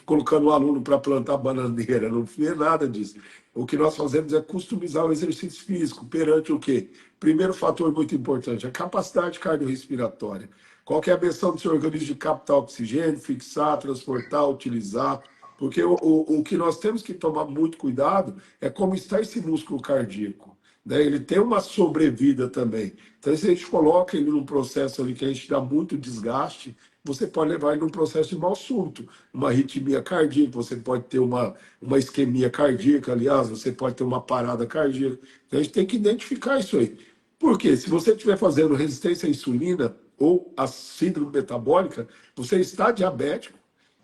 colocando o aluno para plantar bananeira, não vê nada disso. O que nós fazemos é customizar o exercício físico perante o quê? Primeiro fator muito importante, a capacidade cardiorrespiratória. Qual que é a missão do seu organismo de captar oxigênio, fixar, transportar, utilizar? Porque o que nós temos que tomar muito cuidado é como está esse músculo cardíaco, né? Ele tem uma sobrevida também. Então, se a gente coloca ele num processo ali que a gente dá muito desgaste, você pode levar ele num processo de mal súbito, uma arritmia cardíaca, você pode ter uma isquemia cardíaca, aliás, você pode ter uma parada cardíaca. Então, a gente tem que identificar isso aí. Por quê? Se você estiver fazendo resistência à insulina ou a síndrome metabólica, você está diabético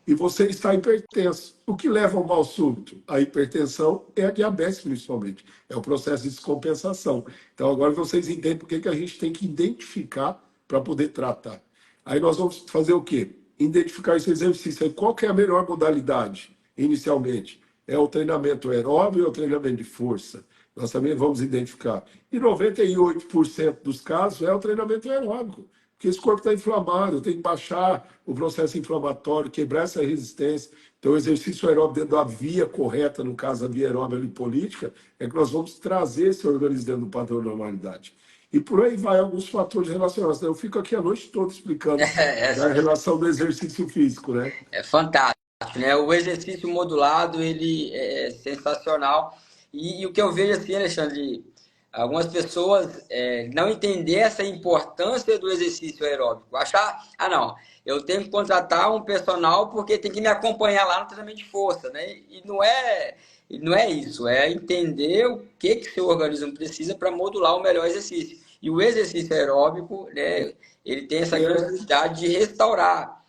e você está hipertenso. O que leva ao mal súbito? A hipertensão é a diabetes, principalmente. É o processo de descompensação. Então, agora vocês entendem por que a gente tem que identificar para poder tratar. Aí nós vamos fazer o quê? Identificar esse exercício. Aí qual que é a melhor modalidade, inicialmente? é o treinamento aeróbio ou o treinamento de força. Nós também vamos identificar. E 98% dos casos é o treinamento aeróbico, porque esse corpo está inflamado, tem que baixar o processo inflamatório, quebrar essa resistência. Então, o exercício aeróbico dentro da via correta, no caso a via aeróbica lipolítica, é que nós vamos trazer esse organismo dentro do padrão de normalidade. E por aí vai alguns fatores relacionados. Eu fico aqui a noite toda explicando a relação do exercício físico, né? É fantástico, né? O exercício modulado, ele é sensacional. E o que eu vejo assim, Alexandre, algumas pessoas não entender essa importância do exercício aeróbico. Achar, não, eu tenho que contratar um personal porque tem que me acompanhar lá no treinamento de força, né? E não é isso, é entender o que seu organismo precisa para modular o melhor exercício. E o exercício aeróbico, né, ele tem essa capacidade de restaurar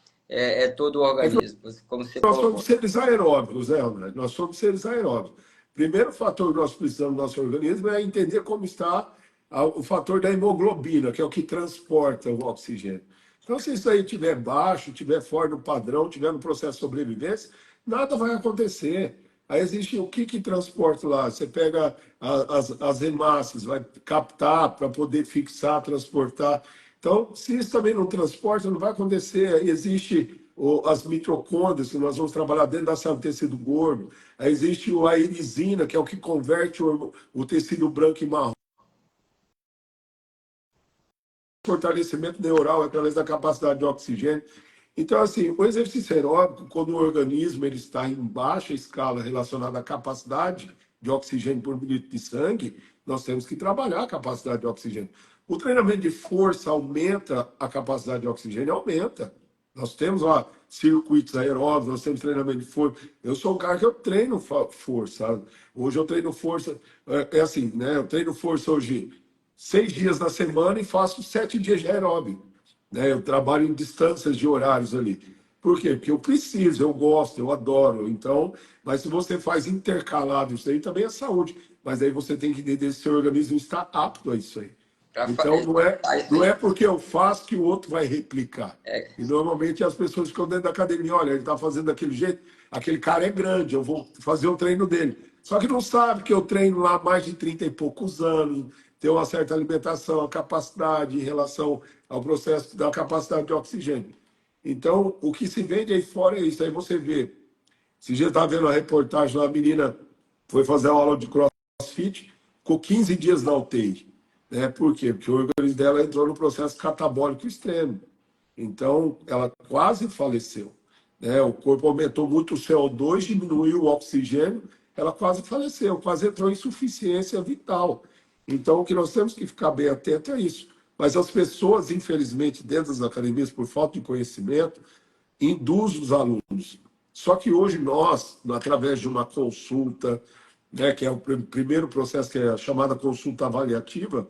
todo o É que organismo, como você nós somos colocou. seres aeróbicos, né, André? Nós somos seres aeróbicos. Primeiro fator que nós precisamos do nosso organismo é entender como está o fator da hemoglobina, que é o que transporta o oxigênio. Então, se isso aí estiver baixo, estiver fora do padrão, estiver no processo de sobrevivência, nada vai acontecer. Aí existe o que transporta lá? Você pega as hemácias, vai captar para poder fixar, transportar. Então, se isso também não transporta, não vai acontecer. Aí existe as mitocôndrias, que nós vamos trabalhar dentro da célula do tecido gordo. Aí existe a irisina, que é o que converte o tecido branco em marrom. Fortalecimento neural através da capacidade de oxigênio. Então, assim, o exercício aeróbico, quando o organismo ele está em baixa escala relacionada à capacidade de oxigênio por mililitro de sangue, nós temos que trabalhar a capacidade de oxigênio. O treinamento de força aumenta a capacidade de oxigênio, aumenta. Nós temos lá circuitos aeróbicos, nós temos treinamento de força. Eu sou um cara que eu treino força, sabe? Hoje eu treino força, é assim, né? Eu treino força hoje 6 dias na semana e faço 7 dias de aeróbico, né? Eu trabalho em distâncias de horários ali. Por quê? Porque eu preciso, eu gosto, eu adoro. Então, mas se você faz intercalado isso aí, também é saúde. Mas aí você tem que entender se o seu organismo está apto a isso aí. Então, não é porque eu faço que o outro vai replicar. E normalmente as pessoas ficam dentro da academia, olha, ele está fazendo daquele jeito, aquele cara é grande, eu vou fazer o treino dele. Só que não sabe que eu treino lá há mais de 30 e poucos anos, tenho uma certa alimentação, a capacidade em relação ao processo da capacidade de oxigênio. Então, o que se vende aí fora é isso. Aí você vê, se já está vendo a reportagem lá, a menina foi fazer uma aula de CrossFit, ficou 15 dias na UTI. Né? Por quê? Porque o organismo dela entrou no processo catabólico extremo. Então, ela quase faleceu. Né? O corpo aumentou muito o CO2, diminuiu o oxigênio, ela quase faleceu, quase entrou em insuficiência vital. Então, o que nós temos que ficar bem atento é isso. Mas as pessoas, infelizmente, dentro das academias, por falta de conhecimento, induzem os alunos. Só que hoje nós, através de uma consulta, né, que é o primeiro processo, que é a chamada consulta avaliativa,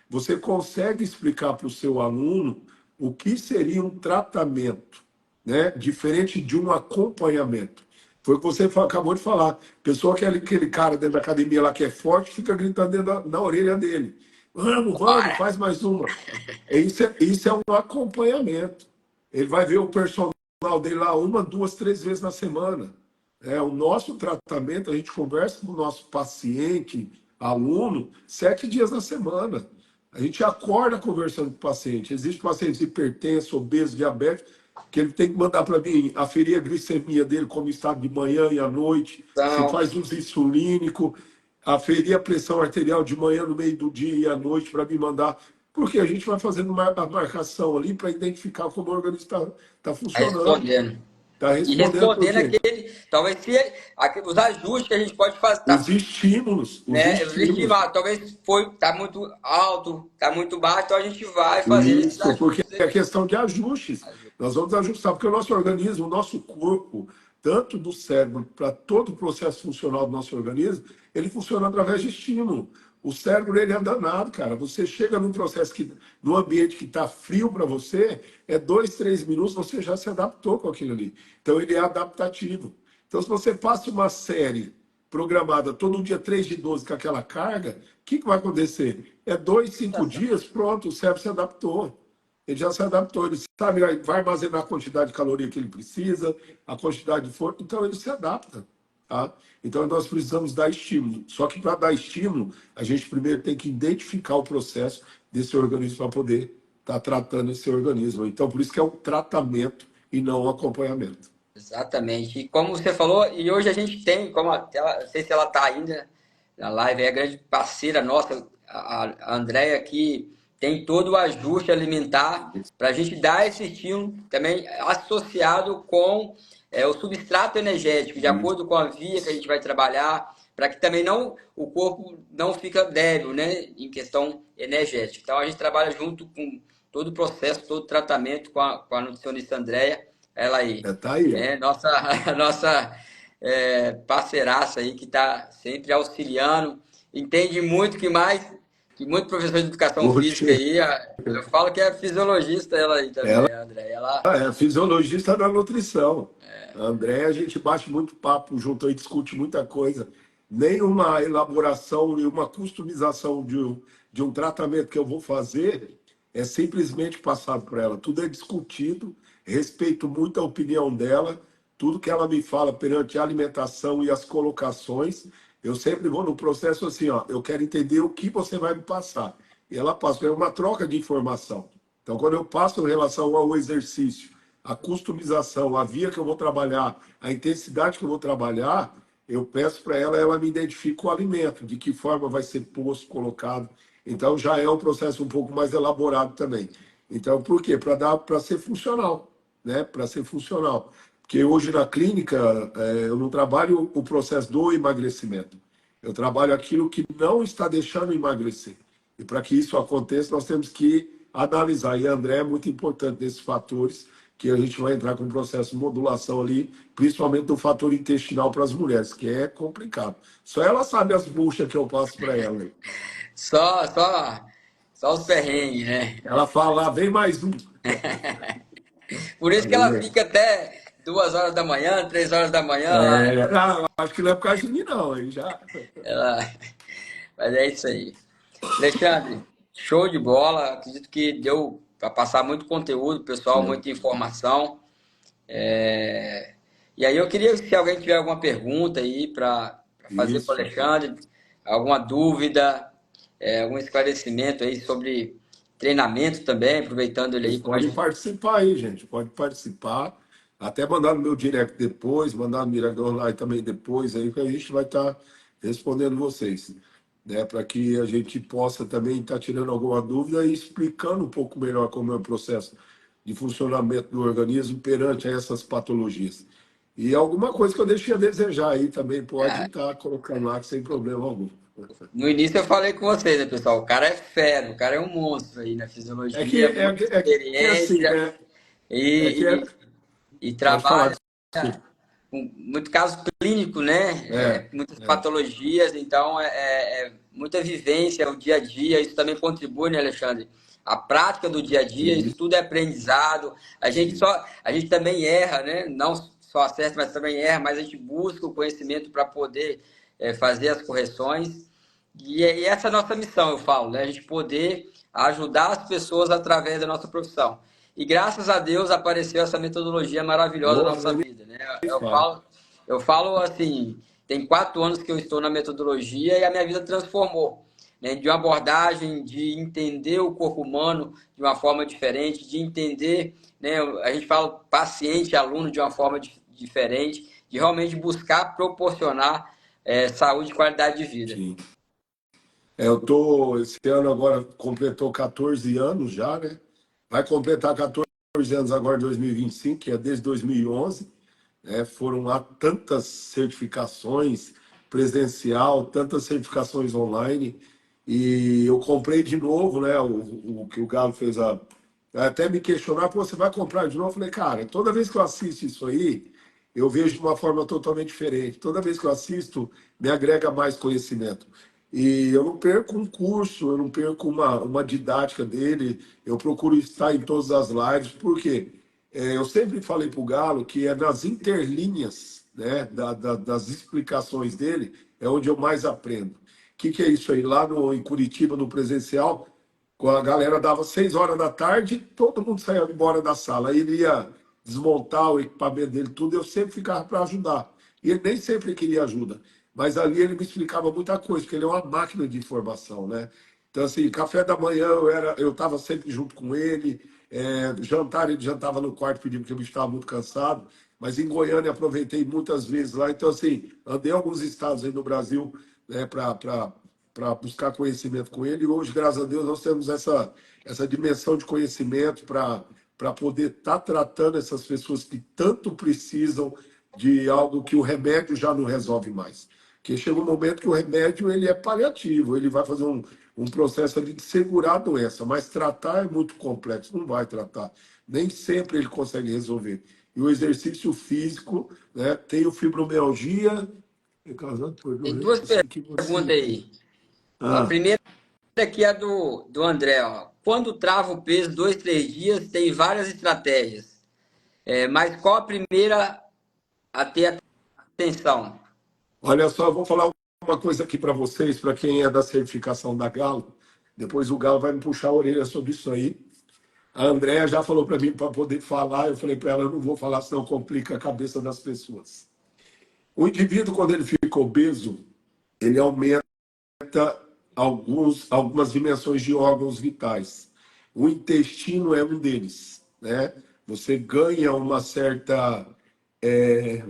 você consegue explicar para o seu aluno o que seria um tratamento, né, diferente de um acompanhamento. Foi o que você acabou de falar. Pessoa que é aquele cara dentro da academia lá que é forte, fica gritando dentro na orelha dele. Vamos, faz mais uma. Isso é um acompanhamento. Ele vai ver o personal dele lá 1, 2, 3 vezes na semana. O nosso tratamento, a gente conversa com o nosso paciente, aluno, 7 dias na semana. A gente acorda conversando com o paciente. Existem pacientes hipertensos, obesos, diabéticos, que ele tem que mandar para mim aferir a glicemia dele, como está de manhã e à noite, se Então, faz uso insulínico, aferir a pressão arterial de manhã, no meio do dia e à noite para me mandar. Porque a gente vai fazendo a marcação ali para identificar como o organismo está funcionando. respondendo. Está E respondendo por respondendo quê? talvez se os ajustes que a gente pode fazer, Os estímulos, os né? Eu estímulos. estimar, talvez tá muito alto, tá muito baixo, então a gente vai fazer esses Isso, porque ajustes. é questão de ajustes. Nós vamos ajustar, porque o nosso organismo, o nosso corpo, tanto do cérebro para todo o processo funcional do nosso organismo, ele funciona através de estímulo. O cérebro, ele é danado, cara. Você chega num processo num ambiente que está frio para você, 2, 3 minutos, você já se adaptou com aquilo ali. Então, ele é adaptativo. Então, se você passa uma série programada todo dia 3 de 12 com aquela carga, o que vai acontecer? 2, 5 dias, pronto, o cérebro se adaptou. Ele já se adaptou, ele sabe, vai armazenar a quantidade de caloria que ele precisa, a quantidade de força, então ele se adapta. tá? Então, nós precisamos dar estímulo. Só que para dar estímulo, a gente primeiro tem que identificar o processo desse organismo para poder estar tratando esse organismo. Então, por isso que é um tratamento e não um acompanhamento. Exatamente. E como você falou, e hoje a gente tem, como ela, não sei se ela está ainda na live, é a grande parceira nossa, a Andrea, que tem todo o ajuste alimentar para a gente dar esse estímulo também associado com o substrato energético, de acordo com a via que a gente vai trabalhar, para que também não o corpo não fica débil, né, em questão energética. Então a gente trabalha junto com todo o processo, todo o tratamento com a nutricionista Andrea, ela aí, Tá aí, ó. né, nossa, nossa parceiraça aí que está sempre auxiliando, entende muito que muito professor de educação física Oxe, aí, eu falo que é fisiologista ela aí ela também, a André. Ela é fisiologista da nutrição. A Andréia, a gente bate muito papo junto e discute muita coisa. Nenhuma elaboração, nenhuma customização de um tratamento que eu vou fazer é simplesmente passado para ela. Tudo é discutido, respeito muito a opinião dela, tudo que ela me fala perante a alimentação e as colocações, eu sempre vou no processo assim, ó, eu quero entender o que você vai me passar. E ela passa, é uma troca de informação. Então, quando eu passo em relação ao exercício, a customização, a via que eu vou trabalhar, a intensidade que eu vou trabalhar, eu peço para ela, ela me identifica o alimento, de que forma vai ser posto, colocado. Então, já é um processo um pouco mais elaborado também. Então, por quê? Para ser funcional, né? Para ser funcional. Porque hoje na clínica, eu não trabalho o processo do emagrecimento. Eu trabalho aquilo que não está deixando emagrecer. E para que isso aconteça, nós temos que analisar. E André é muito importante nesses fatores, que a gente vai entrar com um processo de modulação ali, principalmente do fator intestinal para as mulheres, que é complicado. Só ela sabe as buchas que eu passo para ela. só, só, só os perrengues, né? Ela fala, "Ah, vem mais um." Por isso que ela Aí, fica até 2 horas da manhã, 3 horas da manhã lá. acho que não é por causa de mim, não. Aí já. Ela... Mas é isso aí. Alexandre, show de bola. Acredito que deu para passar muito conteúdo, pessoal, muita informação. E aí eu queria, se alguém tiver alguma pergunta aí para fazer para o Isso. Alexandre, alguma dúvida, algum esclarecimento aí sobre treinamento também, aproveitando ele Vocês aí como a podem gente. participar aí, gente. Pode participar. Até mandar no meu direct depois, mandar no Mirador lá também depois, aí que a gente vai estar respondendo vocês. Né? Para que a gente possa também estar tirando alguma dúvida e explicando um pouco melhor como é o processo de funcionamento do organismo perante essas patologias. E alguma coisa que eu deixei a desejar aí também pode Ah, estar colocando lá sem problema algum. no início eu falei com vocês, né, pessoal? O cara é fera, o cara é um monstro aí na É que fisiologia, muita é assim, experiência né? É que e, é, e, e pode falar. trabalha com muito caso clínico, né? É, Muitas é. patologias, então é muita vivência, o dia a dia, isso também contribui, né, Alexandre? A prática do dia a dia, Sim, isso tudo é aprendizado. sim. A gente também erra, né? Não só acerta, mas também erra, mas a gente busca o conhecimento para poder fazer as correções. E essa é a nossa missão, eu falo, né? A gente poder ajudar as pessoas através da nossa profissão. E graças a Deus apareceu essa metodologia maravilhosa na Porra, nossa nem vida, né? me fala. Eu falo assim, tem 4 anos que eu estou na metodologia e a minha vida transformou, né? De uma abordagem de entender o corpo humano de uma forma diferente, de entender, né? A gente fala paciente, aluno de uma forma diferente, de realmente buscar proporcionar saúde e qualidade de vida. Sim. Esse ano agora completou 14 anos já, né? Vai completar 14 anos agora em 2025, que é desde 2011. Né? Foram lá tantas certificações presencial, tantas certificações online. E eu comprei de novo, né? O que o Galo fez até me questionar, pô, você vai comprar de novo? Eu falei, cara, toda vez que eu assisto isso aí, eu vejo de uma forma totalmente diferente. Toda vez que eu assisto, me agrega mais conhecimento. E eu não perco um curso, eu não perco uma didática dele, eu procuro estar em todas as lives, por quê? Eu sempre falei para o Galo que é nas interlinhas, né, das explicações dele, é onde eu mais aprendo. O que é isso aí? Lá em Curitiba, no presencial, a galera dava 6 horas da tarde, todo mundo saía embora da sala. Aí ele ia desmontar o equipamento dele, tudo, eu sempre ficava para ajudar. E ele nem sempre queria ajuda. Mas ali ele me explicava muita coisa, porque ele é uma máquina de informação, né? Então, assim, café da manhã eu estava sempre junto com ele, jantar ele jantava no quarto pedindo porque eu estava muito cansado, mas em Goiânia aproveitei muitas vezes lá. Então, assim, andei em alguns estados aí no Brasil, né, para buscar conhecimento com ele. E hoje, graças a Deus, nós temos essa dimensão de conhecimento para poder estar tratando essas pessoas que tanto precisam de algo que o remédio já não resolve mais. Porque chega um momento que o remédio ele é paliativo, ele vai fazer um processo ali de segurar a doença, mas tratar é muito complexo, não vai tratar. Nem sempre ele consegue resolver. E o exercício físico, né, tem o fibromialgia, é causado por Tem duas doenças que você perguntas tem. aí. A Ah, primeira aqui é do André. Ó. Quando trava o peso 2, 3 dias, tem várias estratégias. Mas qual a primeira a ter atenção? olha só, eu vou falar uma coisa aqui para vocês, para quem é da certificação da Galo. Depois o Galo vai me puxar a orelha sobre isso aí. A Andréa já falou para mim para poder falar. Eu falei para ela, eu não vou falar, senão complica a cabeça das pessoas. O indivíduo, quando ele fica obeso, ele aumenta algumas dimensões de órgãos vitais. O intestino é um deles, né? Você ganha uma certa, é,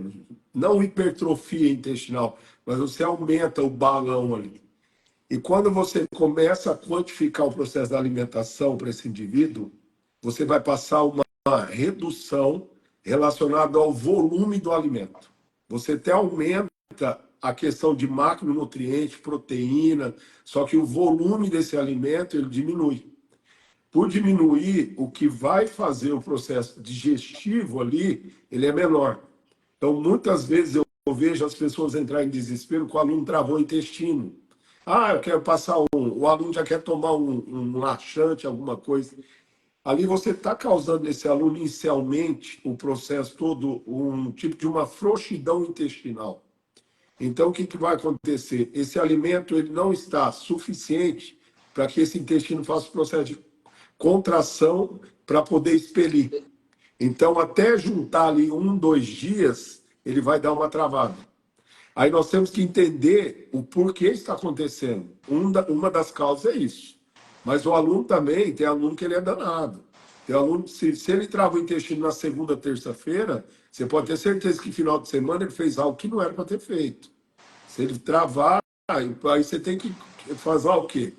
não hipertrofia intestinal, mas você aumenta o balão ali. E quando você começa a quantificar o processo da alimentação para esse indivíduo, você vai passar uma redução relacionada ao volume do alimento. Você até aumenta a questão de macronutrientes, proteína, só que o volume desse alimento ele diminui. Por diminuir, o que vai fazer o processo digestivo ali, ele é menor. Então, muitas vezes eu vejo as pessoas entrar em desespero com o aluno travou o intestino. Ah, eu quero passar o aluno já quer tomar um laxante, alguma coisa. Ali você está causando nesse aluno inicialmente o processo todo, um tipo de uma frouxidão intestinal. Então, o que, que vai acontecer? Esse alimento ele não está suficiente para que esse intestino faça o processo de contração para poder expelir. Então, até juntar ali 1, 2 dias, ele vai dar uma travada. Aí nós temos que entender o porquê está acontecendo. Uma das causas é isso. Mas o aluno também, tem aluno que ele é danado. Tem aluno, se ele trava o intestino na segunda, terça-feira, você pode ter certeza que final de semana ele fez algo que não era para ter feito. Se ele travar, aí você tem que fazer o quê?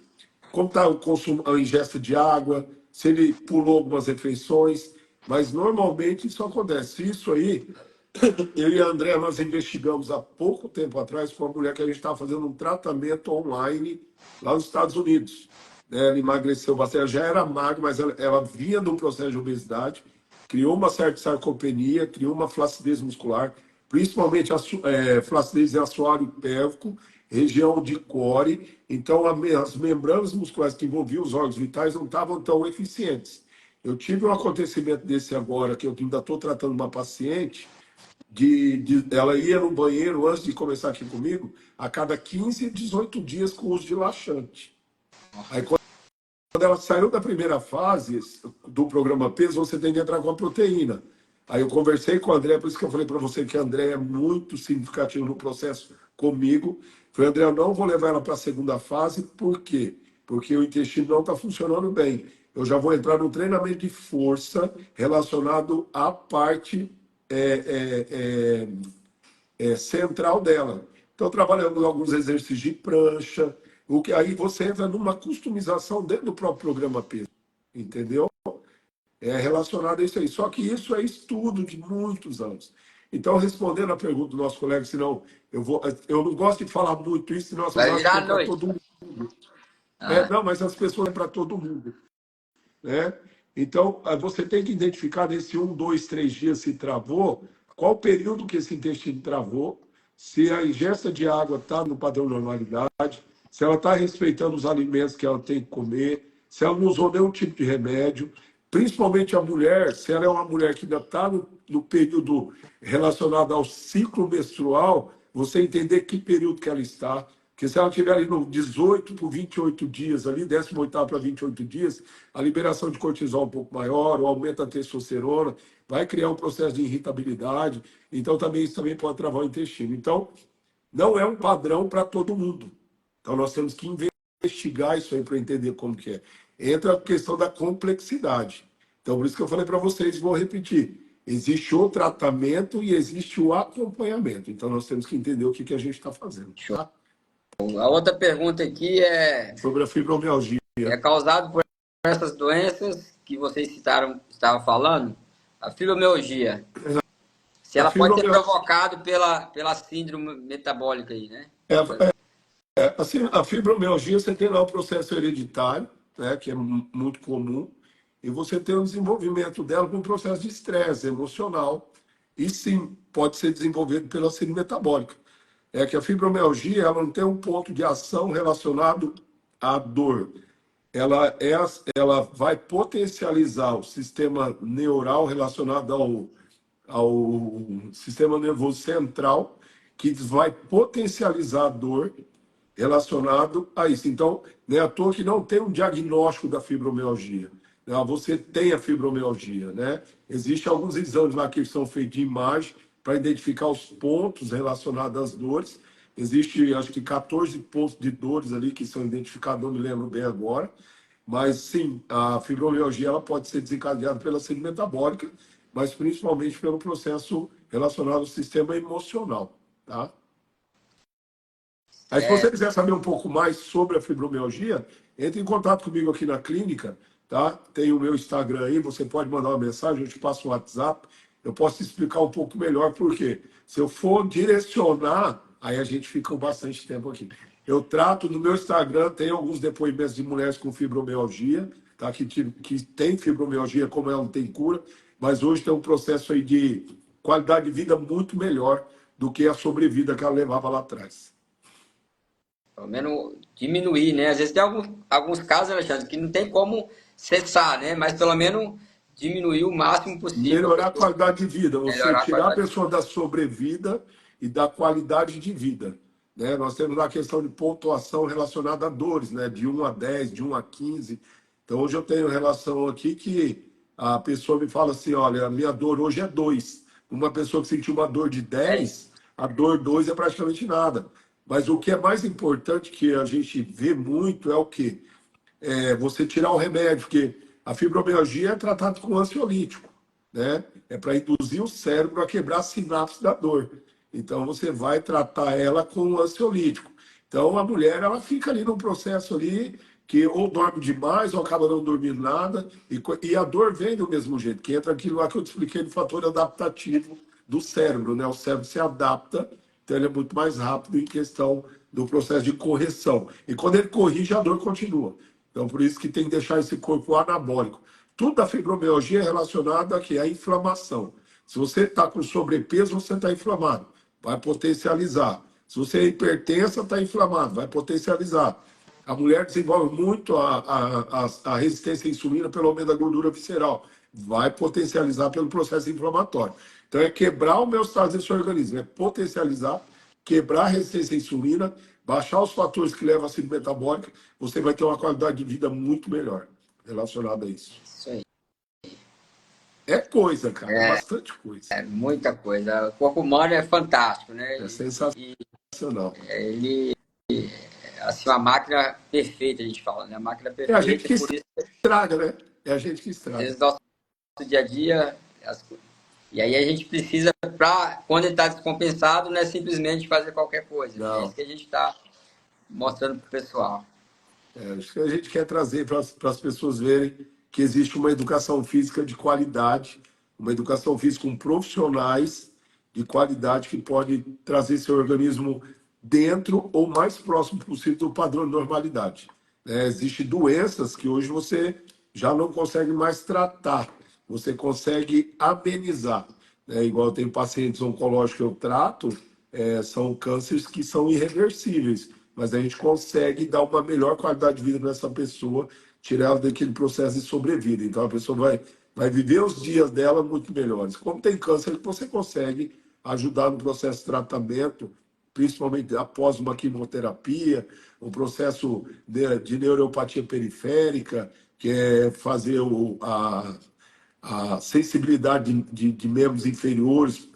Como está o consumo, a ingesta de água, se ele pulou algumas refeições. Mas normalmente isso acontece. Isso aí eu e a André, nós investigamos há pouco tempo atrás com uma mulher que a gente estava fazendo um tratamento online lá nos Estados Unidos. Ela emagreceu bastante, ela já era magra, mas ela vinha de um processo de obesidade, criou uma certa sarcopenia, criou uma flacidez muscular, principalmente a flacidez em assoalho pélvico, região de core. Então, as membranas musculares que envolviam os órgãos vitais não estavam tão eficientes. Eu tive um acontecimento desse agora, que eu ainda estou tratando uma paciente, ela ia no banheiro antes de começar aqui comigo, a cada 15 18 dias com uso de laxante. Aí, quando ela saiu da primeira fase do programa peso, você tem que entrar com a proteína. Aí eu conversei com o André, por isso que eu falei para você que o André é muito significativo no processo comigo. Falei, André, eu não vou levar ela para a segunda fase, por quê? Porque o intestino não está funcionando bem. Eu já vou entrar no treinamento de força relacionado à parte central dela. Então, trabalhamos alguns exercícios de prancha, o que aí você entra numa customização dentro do próprio programa peso, entendeu? É relacionado a isso aí. Só que isso é estudo de muitos anos. Então, respondendo a pergunta do nosso colega, senão eu não gosto de falar muito isso, senão as pessoas Vai acham que virar é a para noite. todo mundo. Ah, Não, mas as pessoas é para todo mundo, né? Então, você tem que identificar nesse 1, 2, 3 dias se travou, qual o período que esse intestino travou, se a ingesta de água está no padrão de normalidade, se ela está respeitando os alimentos que ela tem que comer, se ela não usou nenhum tipo de remédio, principalmente a mulher, se ela é uma mulher que ainda está no período relacionado ao ciclo menstrual, você entender que período que ela está, Porque se ela estiver ali no 18 por 28 dias, ali, 18º para 28 dias, a liberação de cortisol é um pouco maior, o aumento da testosterona, vai criar um processo de irritabilidade, então também isso também pode travar o intestino. Então, não é um padrão para todo mundo. Então, nós temos que investigar isso aí para entender como que é. Entra a questão da complexidade. Então, por isso que eu falei para vocês, vou repetir. Existe o tratamento e existe o acompanhamento. Então, nós temos que entender o que, que a gente está fazendo. Tá? A outra pergunta aqui Sobre a fibromialgia. é causado por essas doenças que vocês estavam falando? A fibromialgia. Se A ela pode ser fibromialgia, provocada pela síndrome metabólica aí, né? assim, a fibromialgia, você tem lá o processo hereditário, né, que é muito comum, e você tem o desenvolvimento dela com um processo de estresse emocional, e sim, pode ser desenvolvido pela síndrome metabólica. É que a fibromialgia, ela não tem um ponto de ação relacionado à dor. Ela vai potencializar o sistema neural relacionado ao sistema nervoso central, que vai potencializar a dor relacionado a isso. Então, não é à toa que não tem um diagnóstico da fibromialgia. Você tem a fibromialgia, né? Existem alguns exames lá que são feitos de imagem para identificar os pontos relacionados às dores. Existe, acho que 14 pontos de dores ali que são identificados, não me lembro bem agora. Mas, sim, a fibromialgia ela pode ser desencadeada pela síndrome metabólica, mas principalmente pelo processo relacionado ao sistema emocional, tá? Aí, se você quiser saber um pouco mais sobre a fibromialgia, entre em contato comigo aqui na clínica, tá? Tem o meu Instagram aí, você pode mandar uma mensagem, eu te passo o WhatsApp, eu posso te explicar um pouco melhor, porque se eu for direcionar, aí a gente fica bastante tempo aqui. Eu trato no meu Instagram, tem alguns depoimentos de mulheres com fibromialgia, tá? Que tem fibromialgia, como ela não tem cura, mas hoje tem um processo aí de qualidade de vida muito melhor do que a sobrevida que ela levava lá atrás. Pelo menos diminuir, né? Às vezes tem alguns casos, Alexandre, que não tem como cessar, né? Mas pelo menos diminuir o máximo possível. Melhorar a qualidade de vida, você Melhorar a tirar a qualidade. pessoa da sobrevida e da qualidade de vida. Né? Nós temos a questão de pontuação relacionada a dores, né? De 1 a 10, de 1 a 15. Então, hoje eu tenho relação aqui que a pessoa me fala assim, olha, a minha dor hoje é 2. Uma pessoa que sentiu uma dor de 10, a dor 2 é praticamente nada. Mas o que é mais importante que a gente vê muito é o quê? Você tirar o remédio, porque a fibromialgia é tratada com ansiolítico, né? É para induzir o cérebro a quebrar a sinapse da dor. Então você vai tratar ela com ansiolítico. Então a mulher ela fica ali num processo ali que ou dorme demais ou acaba não dormindo nada e a dor vem do mesmo jeito, que entra aquilo lá que eu te expliquei do fator adaptativo do cérebro, né? O cérebro se adapta, então ele é muito mais rápido em questão do processo de correção. E quando ele corrige, a dor continua. Então, por isso que tem que deixar esse corpo anabólico. Tudo da fibromialgia é relacionado aqui à inflamação. Se você está com sobrepeso, você está inflamado, vai potencializar. Se você é hipertensa, está inflamado, vai potencializar. A mulher desenvolve muito a resistência à insulina pelo aumento da gordura visceral, vai potencializar pelo processo inflamatório. Então, é quebrar o homeostase desse organismo, é potencializar, quebrar a resistência à insulina, baixar os fatores que levam à síndrome metabólica, você vai ter uma qualidade de vida muito melhor relacionada a isso. Isso aí. É coisa, cara, é bastante coisa. É muita coisa. O corpo humano é fantástico, né? É sensacional. Ele assim, uma máquina perfeita, a gente fala, né? A máquina É a gente perfeita, que por isso, estraga, né? É a gente que às estraga. vezes, nosso dia a dia, e aí a gente precisa, quando ele está descompensado, não é simplesmente fazer qualquer coisa. Né? É Não. isso que a gente está mostrando para o pessoal. Acho que a gente quer trazer para as pessoas verem que existe uma educação física de qualidade, uma educação física com profissionais de qualidade que pode trazer seu organismo dentro ou mais próximo possível do padrão de normalidade. Existem doenças que hoje você já não consegue mais tratar, você consegue amenizar. Igual eu tenho pacientes oncológicos que eu trato, são cânceres que são irreversíveis, mas a gente consegue dar uma melhor qualidade de vida nessa pessoa, tirar ela daquele processo de sobrevida. Então a pessoa vai viver os dias dela muito melhores. Como tem câncer, você consegue ajudar no processo de tratamento principalmente após uma quimioterapia, um processo de neuropatia periférica, que é fazer a sensibilidade de membros inferiores,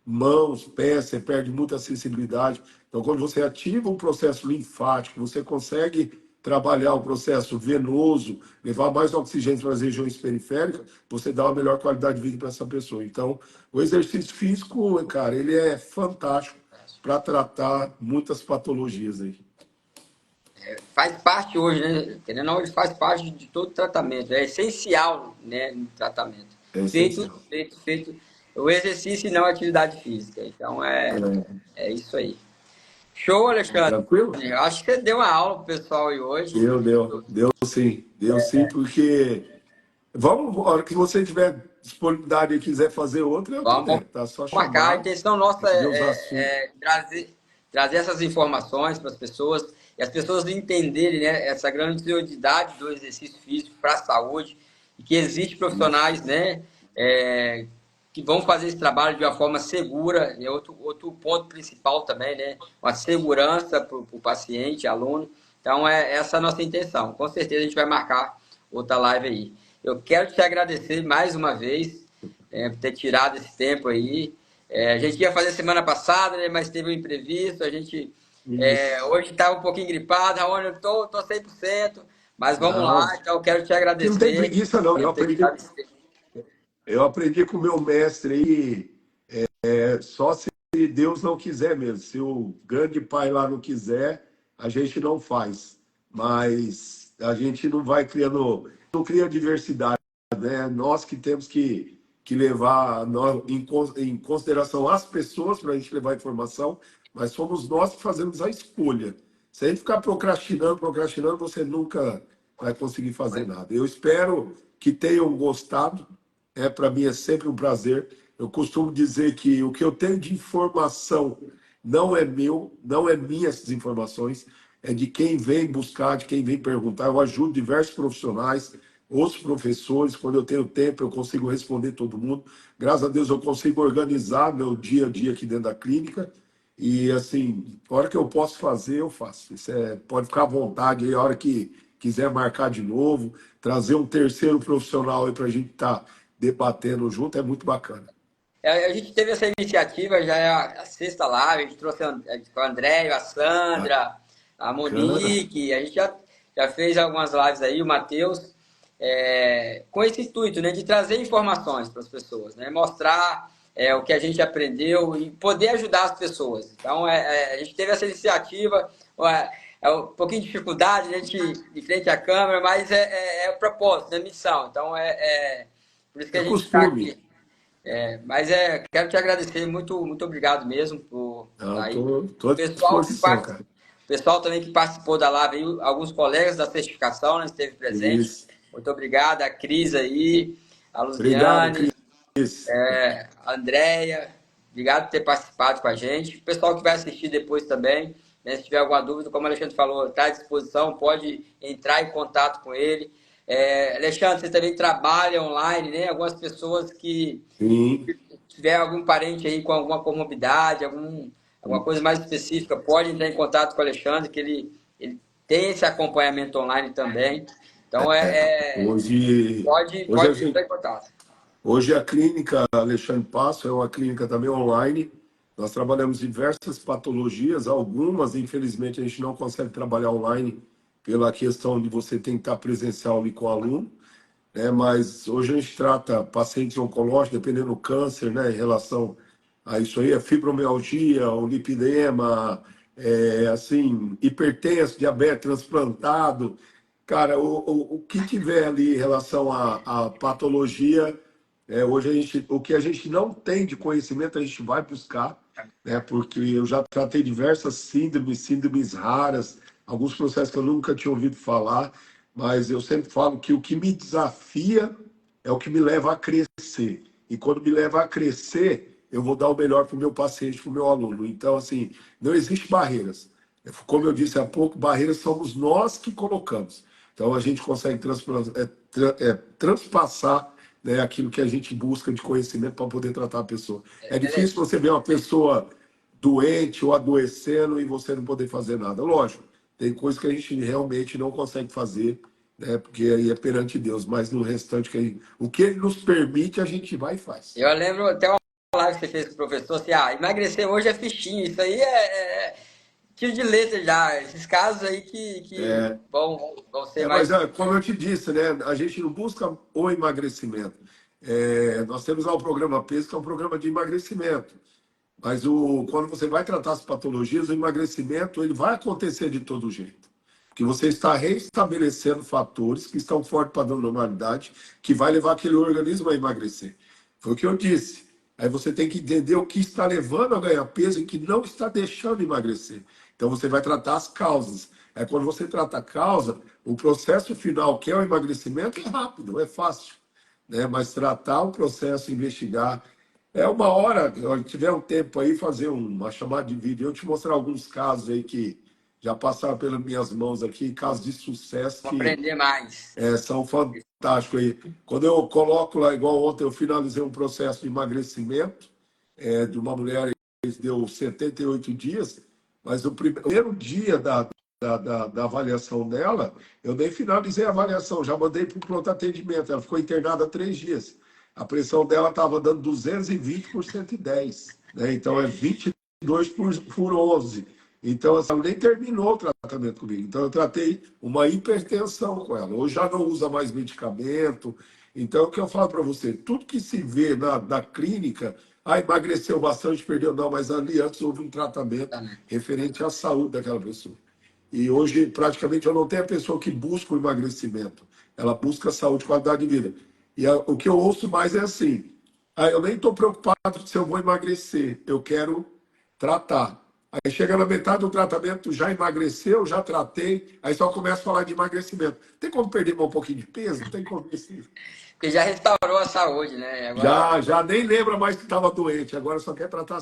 mãos, pés, você perde muita sensibilidade. Então, quando você ativa o processo linfático, você consegue trabalhar o processo venoso, levar mais oxigênio para as regiões periféricas, você dá uma melhor qualidade de vida para essa pessoa. Então, o exercício físico, cara, ele é fantástico para tratar muitas patologias aí. Faz parte hoje, né? Querendo ou não, ele faz parte de todo tratamento. É essencial, né, no tratamento. É Feito, essencial. feito, feito. O exercício e não a atividade física. Então, é isso aí. Show, Alexandre. Tranquilo? Eu acho que você deu uma aula pro pessoal aí hoje. Deu sim, porque vamos, a hora que você tiver disponibilidade e quiser fazer outra, eu tô Vamos dentro, tá? Só marcar. A chamar, intenção a nossa gente vê os assuntos. é trazer essas informações para as pessoas e as pessoas entenderem, né, essa grandiosidade do exercício físico para a saúde e que existem profissionais, né, que vão fazer esse trabalho de uma forma segura. E outro ponto principal também, né, uma segurança para o paciente, aluno. Então, essa a nossa intenção. Com certeza a gente vai marcar outra live aí. Eu quero te agradecer mais uma vez por ter tirado esse tempo aí. A gente ia fazer semana passada, né, mas teve um imprevisto. A gente Isso. hoje estava um pouquinho gripado, Raoni, eu tô 100%, mas vamos Não, lá. Então, eu quero te aqui não tem agradecer preguiça, não. por ter tirado esse tempo. Eu aprendi com o meu mestre aí, só se Deus não quiser mesmo. Se o grande pai lá não quiser, a gente não faz. Mas a gente não vai criando, não cria diversidade, né? Nós que temos que levar em consideração as pessoas para a gente levar informação, mas somos nós que fazemos a escolha. Se a gente ficar procrastinando, você nunca vai conseguir fazer nada. Eu espero que tenham gostado. Para mim é sempre um prazer. Eu costumo dizer que o que eu tenho de informação não é meu, não é minha essas informações, é de quem vem buscar, de quem vem perguntar. Eu ajudo diversos profissionais, outros professores. Quando eu tenho tempo, eu consigo responder todo mundo. Graças a Deus, eu consigo organizar meu dia a dia aqui dentro da clínica. E, assim, a hora que eu posso fazer, eu faço. Pode ficar à vontade aí, a hora que quiser marcar de novo, trazer um terceiro profissional aí para a gente estar debatendo junto, é muito bacana. A gente teve essa iniciativa, já é a sexta live, a gente trouxe o André, a Sandra, a Bacana. Monique, a gente já fez algumas lives aí, o Matheus, com esse intuito, né, de trazer informações para as pessoas, né, mostrar o que a gente aprendeu e poder ajudar as pessoas. Então, a gente teve essa iniciativa, um pouquinho de dificuldade, né, de frente à câmera, mas é o propósito, é a missão. Então, por isso que É a gente está costume. aqui. Mas quero te agradecer, muito, muito obrigado mesmo por estar Eu aí. tô à disposição, cara. O pessoal também que participou da live, aí, alguns colegas da certificação, né, esteve presente. Isso. Muito obrigado, a Cris aí, a Obrigado, Luziane, Cris. a Andréia, obrigado por ter participado com a gente. O pessoal que vai assistir depois também, né, se tiver alguma dúvida, como o Alexandre falou, está à disposição, pode entrar em contato com ele. Alexandre, você também trabalha online, né? Algumas pessoas que Sim. tiver algum parente aí com alguma comorbidade, alguma coisa mais específica, pode entrar em contato com o Alexandre, que ele tem esse acompanhamento online também. Então, Hoje, hoje, a pode entrar gente, em contato. hoje a clínica Alexandre Passo é uma clínica também online. Nós trabalhamos diversas patologias, algumas, infelizmente, a gente não consegue trabalhar online pela questão de você ter que estar presencial ali com o aluno. Mas hoje a gente trata pacientes oncológicos, dependendo do câncer, né, em relação a isso aí, a fibromialgia, o lipedema, assim, hipertenso, diabetes transplantado. Cara, o que tiver ali em relação à patologia, hoje o que a gente não tem de conhecimento, a gente vai buscar, né, porque eu já tratei diversas síndromes raras, alguns processos que eu nunca tinha ouvido falar, mas eu sempre falo que o que me desafia é o que me leva a crescer. E quando me leva a crescer, eu vou dar o melhor para o meu paciente, para o meu aluno. Então, assim, não existe barreiras. Como eu disse há pouco, barreiras somos nós que colocamos. Então, a gente consegue transpassar, né, aquilo que a gente busca de conhecimento para poder tratar a pessoa. É difícil você ver uma pessoa doente ou adoecendo e você não poder fazer nada. Lógico, tem coisas que a gente realmente não consegue fazer, né? Porque aí é perante Deus, mas no restante, o que ele nos permite, a gente vai e faz. Eu lembro até uma live que você fez com o professor, assim, emagrecer hoje é fichinho, isso aí é tiro de letra já, esses casos aí que vão ser Mas mais... como eu te disse, né? A gente não busca o emagrecimento. Nós temos lá o programa Peso, que é um programa de emagrecimento. Mas quando você vai tratar as patologias, o emagrecimento ele vai acontecer de todo jeito. Porque você está reestabelecendo fatores que estão fora do padrão de normalidade, que vai levar aquele organismo a emagrecer. Foi o que eu disse. Aí você tem que entender o que está levando a ganhar peso e que não está deixando emagrecer. Então você vai tratar as causas. Aí quando você trata a causa, o processo final, que é o emagrecimento, é rápido, é fácil, né? Mas tratar o processo, investigar, é uma hora, se tiver um tempo aí, fazer uma chamada de vídeo, eu te mostrar alguns casos aí que já passaram pelas minhas mãos aqui, casos de sucesso Vou que aprender mais. são fantásticos aí. Quando eu coloco lá, igual ontem, eu finalizei um processo de emagrecimento de uma mulher que deu 78 dias, mas o primeiro dia da avaliação dela, eu nem finalizei a avaliação, já mandei para o pronto atendimento. Ela ficou internada 3 dias. A pressão dela estava dando 220 por 110, né? Então é 22 por 11. Então, assim, ela nem terminou o tratamento comigo. Então, eu tratei uma hipertensão com ela. Hoje já não usa mais medicamento. Então, o que eu falo para você, tudo que se vê na clínica, emagreceu bastante, perdeu, não, mas ali antes houve um tratamento referente à saúde daquela pessoa. E hoje, praticamente, eu não tenho a pessoa que busca o emagrecimento. Ela busca saúde e qualidade de vida. E o que eu ouço mais é assim: eu nem estou preocupado se eu vou emagrecer, eu quero tratar. Aí chega na metade do tratamento, já emagreceu, já tratei, aí só começa a falar de emagrecimento. Tem como perder um pouquinho de peso? Não tem como isso. Porque já restaurou a saúde, né? Agora Já nem lembra mais que estava doente, agora só quer tratar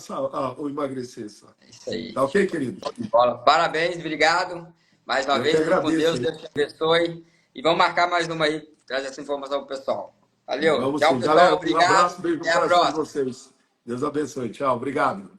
o emagrecer só. é isso aí. Tá ok, querido? Bola. Parabéns, obrigado. Mais uma Eu que vez, fique com agradeço Deus, aí. Deus te abençoe. E vamos marcar mais uma aí, trazer essa informação pro pessoal. Valeu. Vamos Tchau, sim. pessoal. Galera, um Obrigado. abraço, beijo no Até a coração de próxima. vocês. Deus abençoe. Tchau, obrigado.